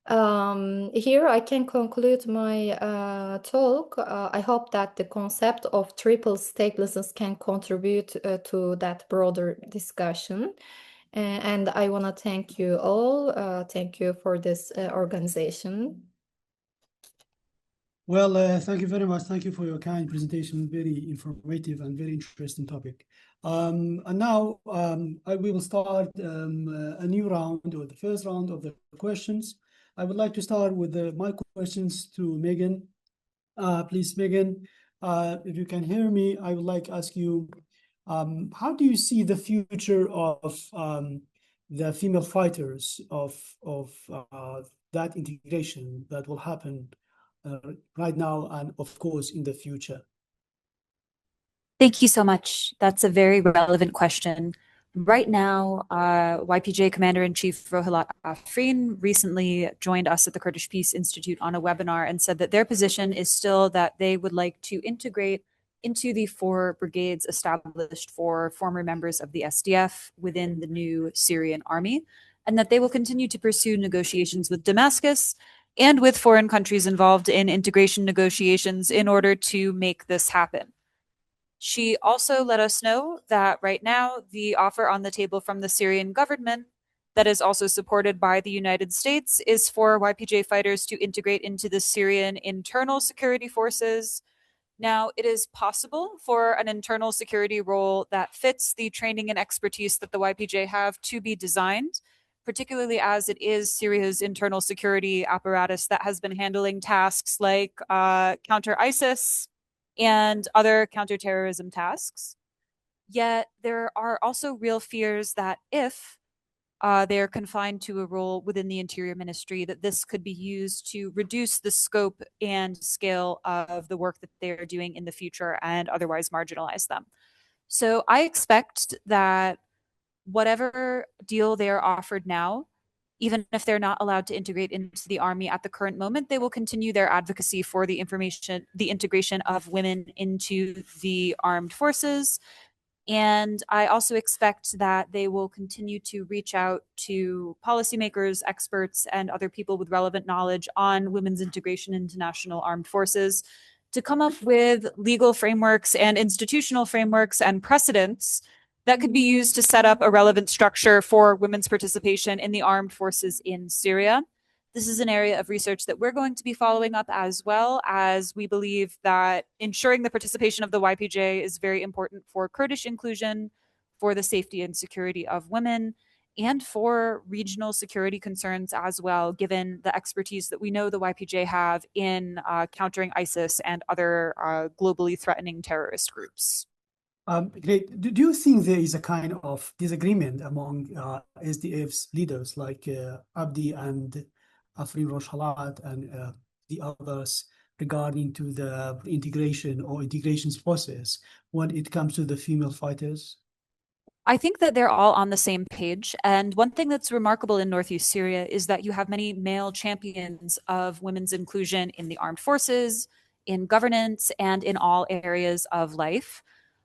Here I can conclude my talk. I hope that the concept of triple statelessness can contribute to that broader discussion. And I want to thank you all. Thank you for this organization. Well, thank you very much. Thank you for your kind presentation. Very informative and very interesting topic. And now we will start a new round, or the first round of the questions. I would like to start with my questions to Meghan. Please, Meghan, if you can hear me, I would like to ask you, how do you see the future of the female fighters of that integration that will happen right now and, of course, in the future? Thank you so much. That's a very relevant question. Right now, YPJ Commander-in-Chief Rohilat Afrin recently joined us at the Kurdish Peace Institute on a webinar and said that their position is still that they would like to integrate into the 4 brigades established for former members of the SDF within the new Syrian army, and that they will continue to pursue negotiations with Damascus and with foreign countries involved in integration negotiations in order to make this happen. She also let us know that right now the offer on the table from the Syrian government that is also supported by the United States is for YPJ fighters to integrate into the Syrian internal security forces. Now, it is possible for an internal security role that fits the training and expertise that the YPJ have to be designed, particularly as it is Syria's internal security apparatus that has been handling tasks like counter ISIS and other counterterrorism tasks. Yet there are also real fears that if they are confined to a role within the Interior Ministry, that this could be used to reduce the scope and scale of the work that they are doing in the future and otherwise marginalize them. So I expect that whatever deal they are offered now, even if they're not allowed to integrate into the army at the current moment, they will continue their advocacy for the integration of women into the armed forces. And I also expect that they will continue to reach out to policymakers, experts, and other people with relevant knowledge on women's integration into national armed forces to come up with legal frameworks and institutional frameworks and precedents that could be used to set up a relevant structure for women's participation in the armed forces in Syria. This is an area of research that we're going to be following up, as well as we believe that ensuring the participation of the YPJ is very important for Kurdish inclusion, for the safety and security of women, and for regional security concerns as well, given the expertise that we know the YPJ have in countering ISIS and other globally threatening terrorist groups. Great. Do you think there is a kind of disagreement among SDF's leaders like Abdi and Afrin Rojhalat and the others regarding to the integration or integrations process when it comes to the female fighters? I think that they're all on the same page. And one thing that's remarkable in Northeast Syria is that you have many male champions of women's inclusion in the armed forces, in governance, and in all areas of life.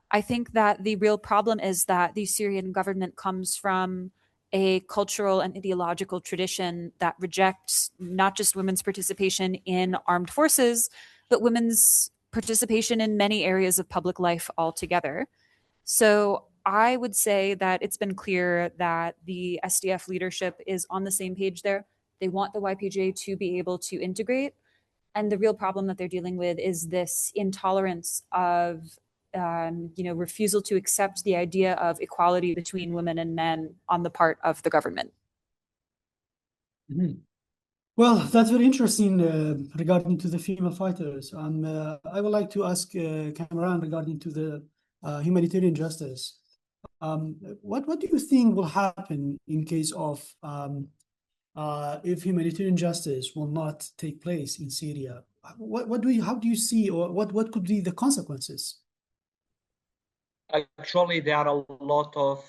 I think that the real problem is that the Syrian government comes from a cultural and ideological tradition that rejects not just women's participation in armed forces, but women's participation in many areas of public life altogether. So I would say that it's been clear that the SDF leadership is on the same page there. They want the YPJ to be able to integrate. And the real problem that they're dealing with is this intolerance of refusal to accept the idea of equality between women and men on the part of the government. Mm-hmm. Well, that's very interesting regarding to the female fighters. I would like to ask Kamaran regarding to the humanitarian justice. What do you think will happen in case of if humanitarian justice will not take place in Syria? How do you see, or what could be the consequences? Actually, there are a lot of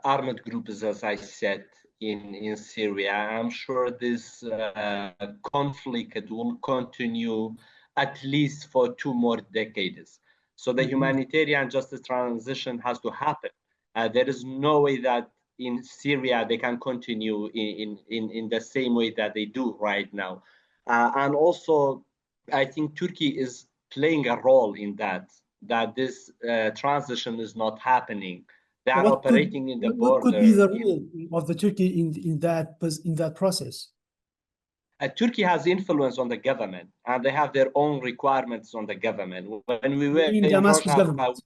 armed groups, as I said, in Syria. I'm sure this conflict will continue at least for 2 more decades. So the humanitarian justice transition has to happen. There is no way that in Syria they can continue in the same way that they do right now. And also, I think Turkey is playing a role in that this transition is not happening. They are operating in the border. What could be the role of the Turkey in that process? Turkey has influence on the government, and they have their own requirements on the government. When we were in Damascus Rojava, government.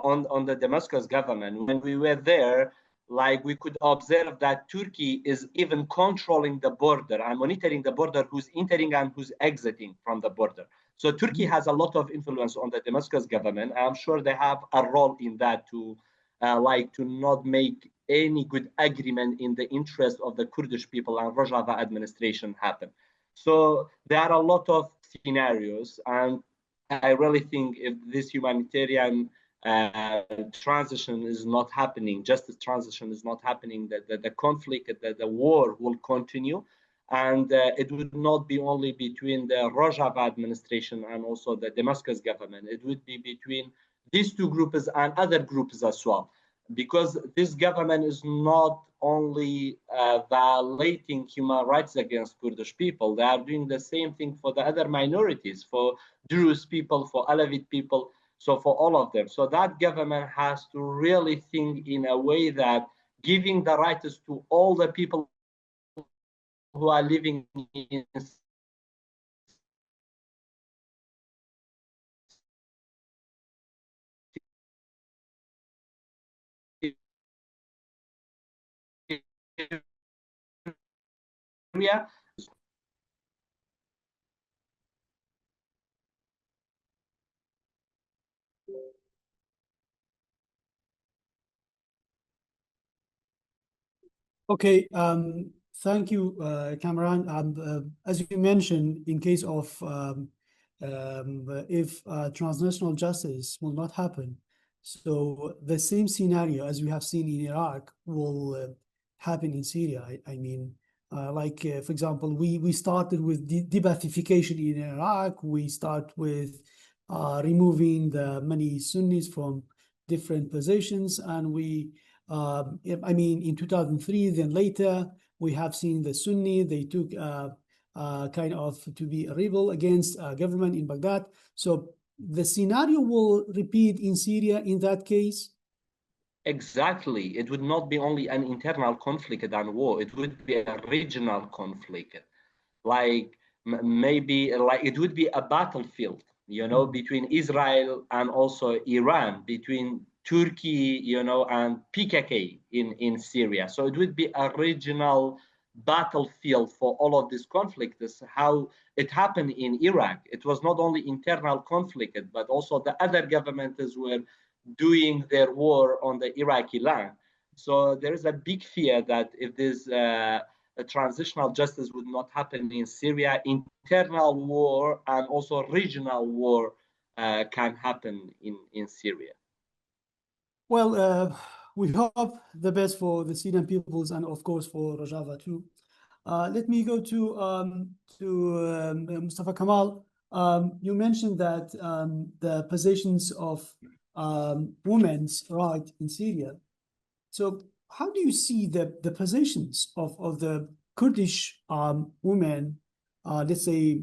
On the Damascus government, when we were there, like we could observe that Turkey is even controlling the border and monitoring the border, who's entering and who's exiting from the border. So Turkey has a lot of influence on the Damascus government. I'm sure they have a role in that to not make any good agreement in the interest of the Kurdish people and Rojava administration happen. So there are a lot of scenarios, and I really think if this humanitarian transition is not happening, justice transition is not happening, that the conflict, the war will continue. And it would not be only between the Rojava administration and also the Damascus government. It would be between these two groups and other groups as well. Because this government is not only violating human rights against Kurdish people, they are doing the same thing for the other minorities, for Druze people, for Alawite people, so for all of them. So that government has to really think in a way that giving the rights to all the people who are living in Syria. Okay, thank you, Kamaran. As you mentioned, in case of if transnational justice will not happen, so the same scenario as we have seen in Iraq will happen in Syria. I mean, for example, we started with de-Baathification in Iraq. We start with removing the many Sunnis from different positions, and I mean, in 2003, then later, we have seen the Sunni, they took kind of to be a rebel against government in Baghdad. So the scenario will repeat in Syria in that case? Exactly. It would not be only an internal conflict and war. It would be a regional conflict. Like maybe like it would be a battlefield, between Israel and also Iran, between Turkey, and PKK in Syria. So it would be a regional battlefield for all of this conflict. This is how it happened in Iraq. It was not only internal conflict, but also the other governments were doing their war on the Iraqi land. So there is a big fear that if this transitional justice would not happen in Syria, internal war and also regional war can happen in Syria. Well, we hope the best for the Syrian peoples and, of course, for Rojava too. Let me go to Mustafa Kamal. You mentioned that the positions of women's rights in Syria. So how do you see the positions of the Kurdish women, let's say,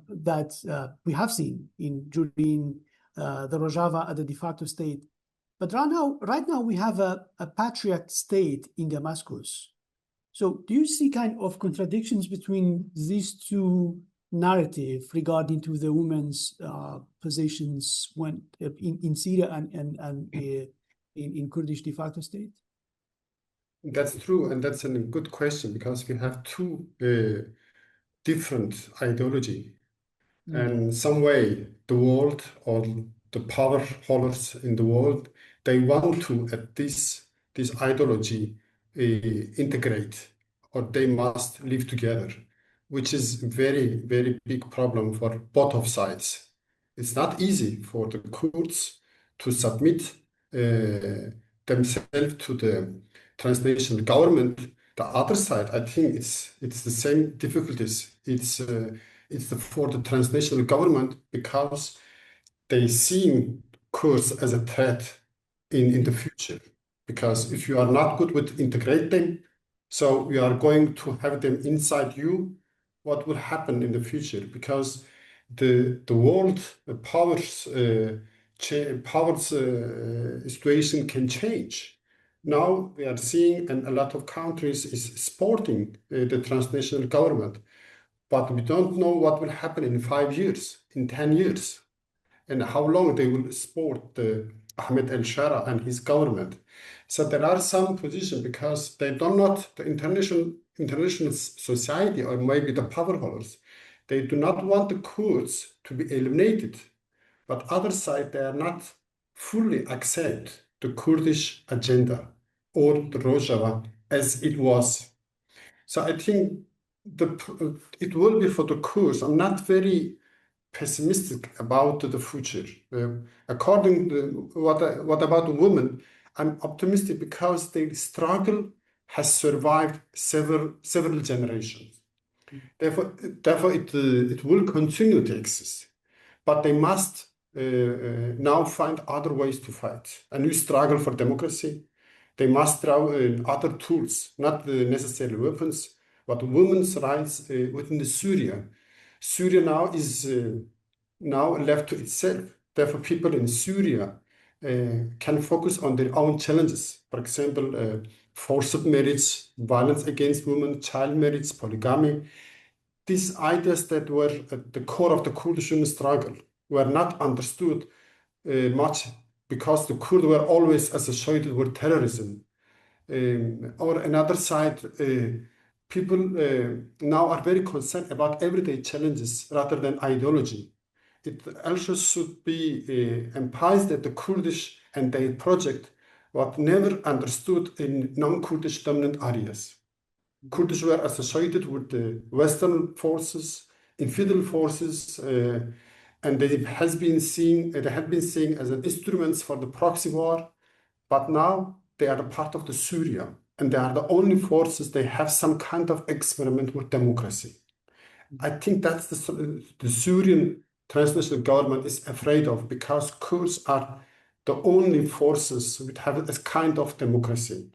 that we have seen during the Rojava at the de facto state? But right now we have a patriarch state in Damascus. So do you see kind of contradictions between these two narratives regarding to the women's positions when in Syria and in Kurdish de facto state? That's true, and that's a good question because we have two different ideology. And in some way, the world or the power holders in the world, they want to at this ideology integrate, or they must live together, which is very, very big problem for both of sides. It's not easy for the Kurds to submit themselves to the transnational government. The other side, I think it's the same difficulties. It's for the transnational government because they see Kurds as a threat in the future. Because if you are not good with integrating, so we are going to have them inside you, what will happen in the future? Because the world powers situation can change. Now we are seeing, and a lot of countries is supporting the transnational government, but we don't know what will happen in 5 years, in 10 years, and how long they will support Ahmed al-Shara and his government. So there are some positions because they do not, the international society or maybe the power holders, they do not want the Kurds to be eliminated, but other side, they are not fully accept the Kurdish agenda or the Rojava as it was. So I think it will be for the Kurds. I'm not very pessimistic about the future. According to what about the women, I'm optimistic because their struggle has survived several generations. Therefore, it will continue to exist. But they must now find other ways to fight. A new struggle for democracy. They must draw other tools, not necessarily weapons, but women's rights within the Syria. Syria now is now left to itself. Therefore, people in Syria can focus on their own challenges. For example, forced marriage, violence against women, child marriage, polygamy. These ideas that were at the core of the Kurdish struggle were not understood much because the Kurds were always associated with terrorism. Or another side, people now are very concerned about everyday challenges rather than ideology. It also should be emphasized that the Kurdish and their project was never understood in non-Kurdish dominant areas. Kurdish were associated with the Western forces, infidel forces, and they have been seen as an instruments for the proxy war. But now they are a part of the Syria, and they are the only forces they have some kind of experiment with democracy. I think that's the Syrian transnational government is afraid of because Kurds are the only forces which have this kind of democracy.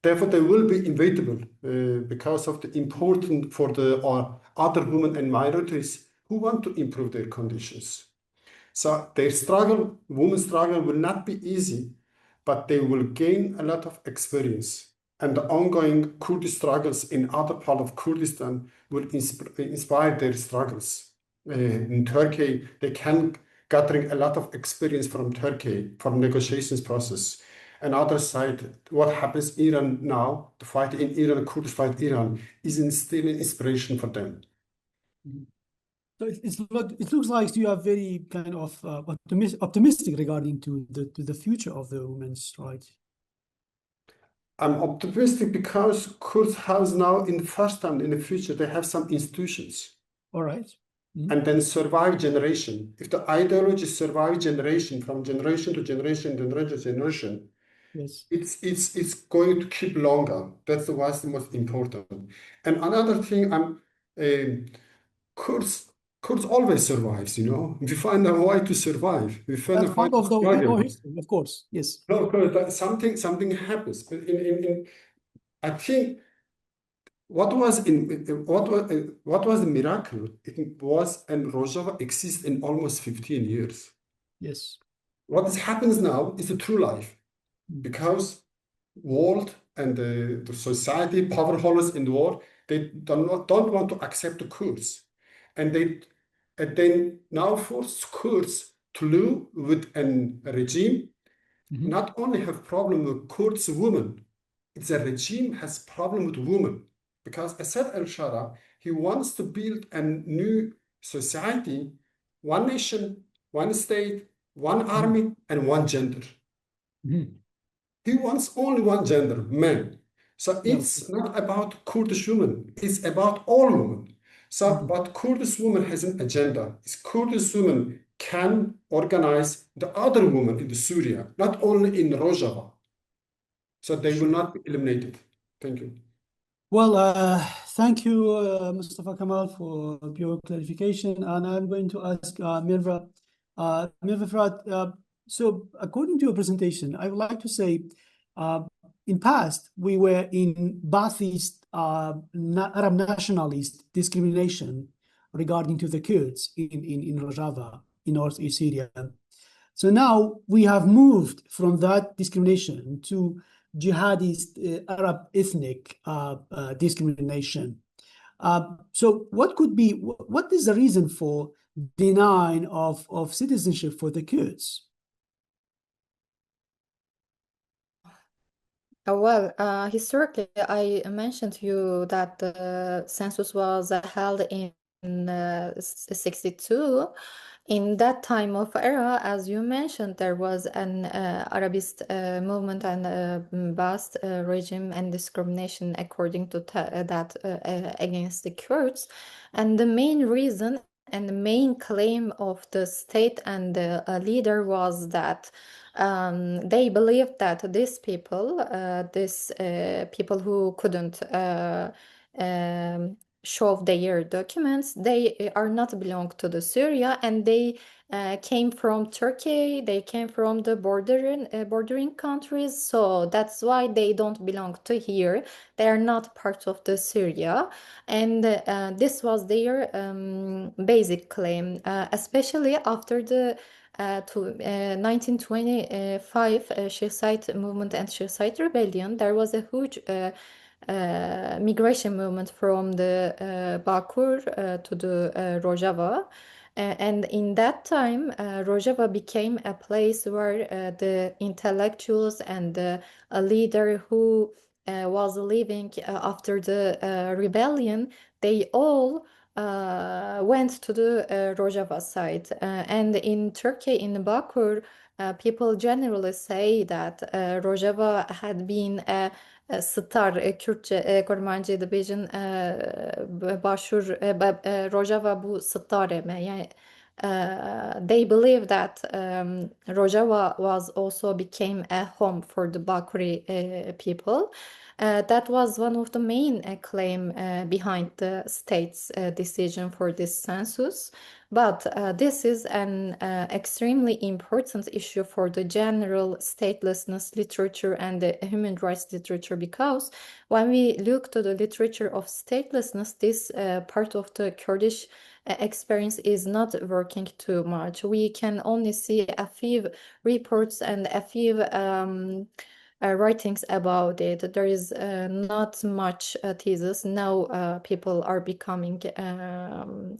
Therefore, they will be inevitable because of the important for the other women and minorities who want to improve their conditions. So their struggle, women's struggle, will not be easy, but they will gain a lot of experience. And the ongoing Kurdish struggles in other parts of Kurdistan will inspire their struggles. In Turkey, they can gathering a lot of experience from Turkey from negotiations process. Another side, what happens in Iran now, the fight in Iran, Kurdish fight in Iran, is still an inspiration for them. So it looks like you are very kind of optimistic regarding to the future of the women's rights. I'm optimistic because Kurds has now in the first time in the future, they have some institutions. All right. And then survive generation. If the ideology survive generation from generation to generation, yes, it's going to keep longer. That's what's the most important. And another thing, Kurds always survives. You know, we find a way to survive. We find that's a way part of to struggle. history, of course. Yes. No, something happens. But I think. What was the miracle? It was, and Rojava exists in almost 15 years. Yes. What happens now is a true life, because world and the society, power holders in the world, they don't want to accept the Kurds, and they now force Kurds to live with a regime. Not only have problem with Kurds women, it's a regime has problem with women, because Assad al-Shara, he wants to build a new society, one nation, one state, one army, and one gender. He wants only one gender, men. So it's not about Kurdish women, it's about all women. So, but Kurdish woman has an agenda. Is Kurdish women can organize the other women in the Syria, not only in Rojava. So they will not be eliminated. Thank you. Well, thank you, Mustafa Kamal, for your clarification. And I'm going to ask Merve. Merve Fırat, so according to your presentation, I would like to say, in past, we were in Ba'athist Arab nationalist discrimination regarding to the Kurds in Rojava, in northeast Syria. So now we have moved from that discrimination to jihadist Arab ethnic discrimination. So what is the reason for denying of citizenship for the Kurds? Historically, I mentioned to you that the census was held in 62. In that time of era, as you mentioned, there was an Arabist movement and vast regime and discrimination according to that against the Kurds. And the main reason and the main claim of the state and the leader was that they believed that these people, people who couldn't show their documents, they are not belong to the Syria, and they came from Turkey, they came from the bordering countries, so that's why they don't belong to here. They are not part of the Syria, and this was their basic claim, especially after the 1925 Shiite movement and Shiite rebellion. There was a huge migration movement from the Bakur to the Rojava. And in that time, Rojava became a place where the intellectuals and the leader who was living after the rebellion, they all went to the Rojava side. And in Turkey, in Bakur, people generally say that Rojava had been a Star, Kürtçe, Kormancı division, Başur, Rojava bu Stareme. Yani, they believe that Rojava was also became a home for the Bakuri people. That was one of the main claim behind the state's decision for this census. But this is an extremely important issue for the general statelessness literature and the human rights literature, because when we look to the literature of statelessness, this part of the Kurdish experience is not working too much. We can only see a few reports and a few writings about it. There is not much thesis. Now people are becoming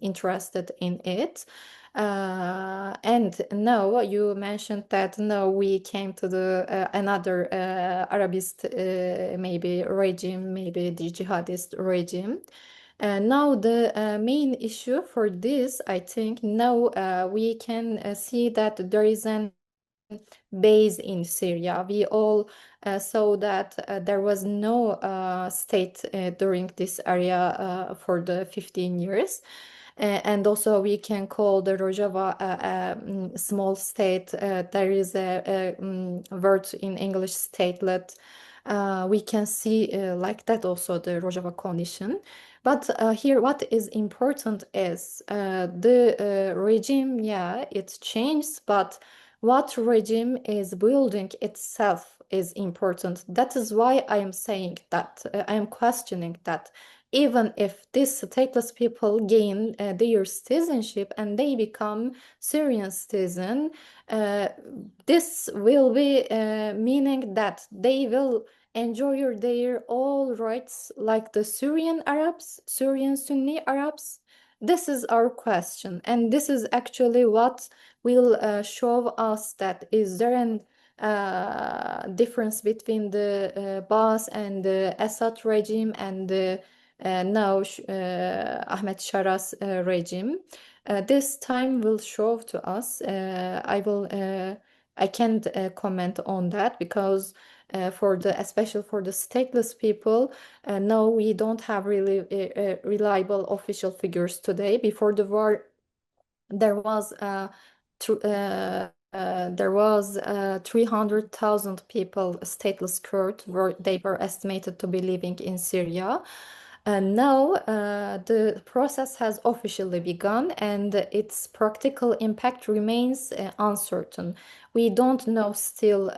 interested in it. And now you mentioned that now we came to the another Arabist maybe regime, maybe the jihadist regime. Now the main issue for this, I think, now we can see that there is an base in Syria. We all saw that there was no state during this area for the 15 years. And also we can call the Rojava a small state. There is a word in English, statelet. We can see like that also the Rojava condition. But here what is important is the regime, yeah, it changed, but what regime is building itself is important. That is why I am saying that, I am questioning that even if these stateless people gain their citizenship and they become Syrian citizen, this will be meaning that they will enjoy their all rights like the Syrian Arabs, Syrian Sunni Arabs. This is our question, and this is actually what will show us that is there an difference between the Baas and the Assad regime and the now Ahmed Shara's regime. This time will show to us. I can't comment on that because especially for the stateless people, no, we don't have really reliable official figures today. Before the war, there was 300,000 people, stateless Kurd, they were estimated to be living in Syria. And now the process has officially begun and its practical impact remains uncertain. We don't know still,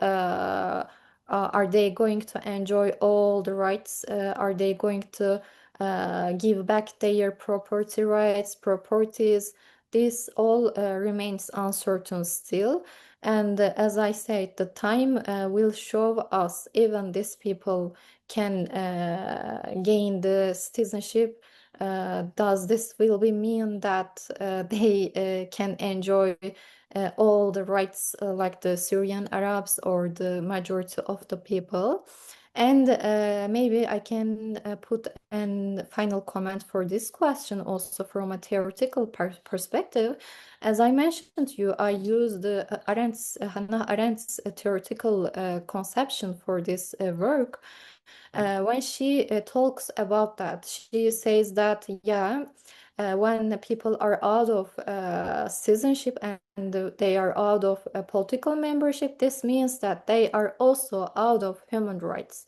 are they going to enjoy all the rights? Are they going to give back their property rights, properties? This all remains uncertain still. And as I said, the time will show us even these people can gain the citizenship. Does this will be mean that they can enjoy all the rights like the Syrian Arabs or the majority of the people? And maybe I can put a final comment for this question also from a theoretical perspective. As I mentioned to you, I use the Hannah Arendt's theoretical conception for this work. When she talks about that, she says that, yeah, when people are out of citizenship and they are out of political membership, this means that they are also out of human rights.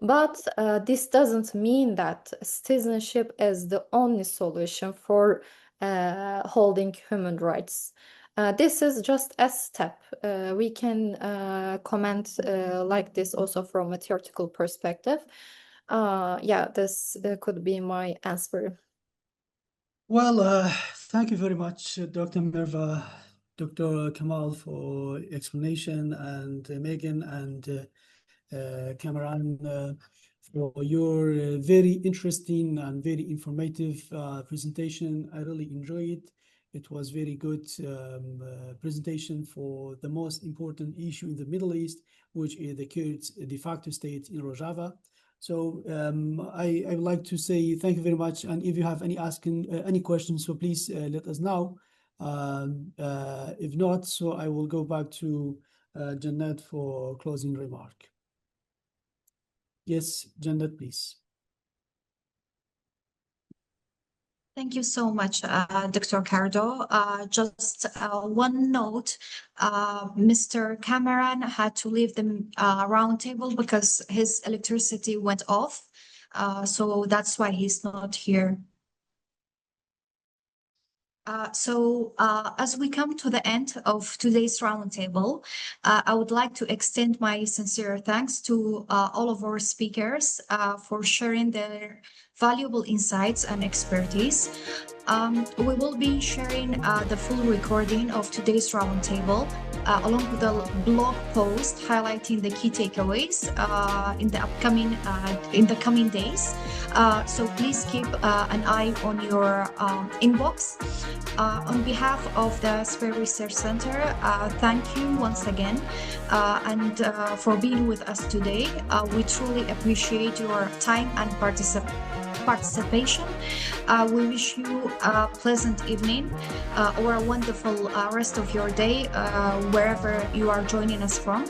But this doesn't mean that citizenship is the only solution for holding human rights. This is just a step. We can comment like this also from a theoretical perspective. Yeah, this could be my answer. Well, thank you very much, Dr. Merve, Dr. Kamal, for explanation, and Meghan and Kamaran for your very interesting and very informative presentation. I really enjoyed it. It was very good presentation for the most important issue in the Middle East, which is the Kurds de facto state in Rojava. So I would like to say thank you very much. And if you have any questions, so please let us know. If not, so I will go back to Jannat for closing remark. Yes, Jannat, please. Thank you so much, Dr. Cardo. Just one note, Mr. Kamaran had to leave the roundtable because his electricity went off. So that's why he's not here. As we come to the end of today's roundtable, I would like to extend my sincere thanks to all of our speakers for sharing their valuable insights and expertise. We will be sharing the full recording of today's roundtable along with a blog post highlighting the key takeaways in the coming days. So please keep an eye on your inbox. On behalf of the Sbey Research Center, thank you once again and for being with us today. We truly appreciate your time and participation. We wish you a pleasant evening or a wonderful rest of your day wherever you are joining us from.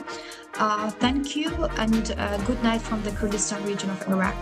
Thank you and good night from the Kurdistan region of Iraq.